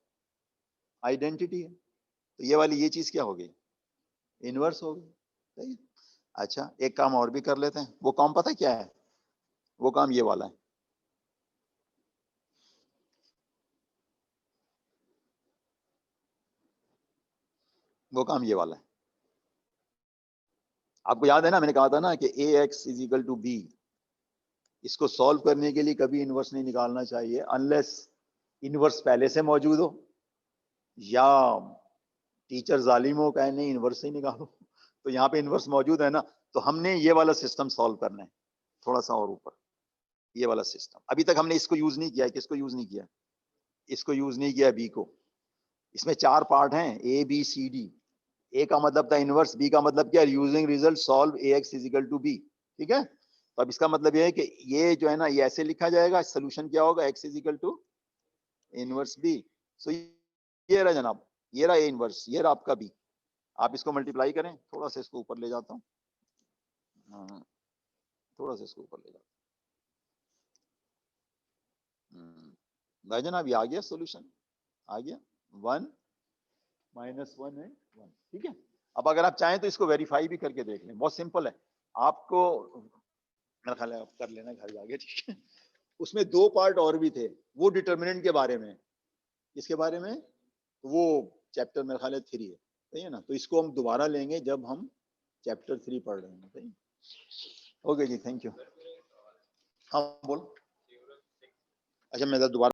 आइडेंटिटी है। तो ये वाली ये चीज क्या हो गई? इनवर्स हो गई। सही। अच्छा, एक काम और भी कर लेते हैं। वो काम पता क्या है? वो काम ये वाला है। वो काम ये वाला है। आपको याद है ना, मैंने कहा था ना कि ax is equal to B. इसको सॉल्व करने के लिए कभी इनवर्स नहीं निकालना चाहिए अनलेस इनवर्स पहले से मौजूद हो, या टीचर जालिम हो, कहे नहीं इनवर्स ही निकालो। तो यहाँ पे इनवर्स मौजूद है ना, तो हमने ये वाला सिस्टम सॉल्व करना है। थोड़ा सा और ऊपर, ये वाला सिस्टम। अभी तक हमने इसको यूज नहीं किया है। किसको यूज नहीं किया? इसको यूज नहीं किया, बी को। इसमें 4 पार्ट हैं, ए बी सी डी। ए का मतलब था इनवर्स, बी का मतलब क्या? Using result solve A X is equal to B. ठीक है। तो अब इसका मतलब ये है कि ये जो है ना, ये ऐसे लिखा जाएगा, सोल्यूशन क्या होगा? X is equal to inverse B. So ये रहा जनाब, ये रहा ए इनवर्स, ये रहा आपका बी। आप इसको मल्टीप्लाई करें, थोड़ा सा इसको ऊपर ले जाता हूँ। हाँ, थोड़ा सा इसको ऊपर ले जाता हूँ। भाई जनाब ये आ गया सोल्यूशन, आ गया 1 -1 है 1। ठीक है। अब अगर आप चाहें तो इसको वेरीफाई भी करके देख लें, बहुत सिंपल है। आपको मेरा ख्याल है आप कर लेना घर जाके, ठीक है। उसमें 2 पार्ट और भी थे, वो डिटर्मिनेंट के बारे में। इसके बारे में वो चैप्टर मेरा ख्याल है 3 है, सही है ना। तो इसको हम दोबारा लेंगे जब हम चैप्टर 3 पढ़ रहे हैं, सही। ओके जी, थैंक यू। हाँ बोल। अच्छा, मैं दोबारा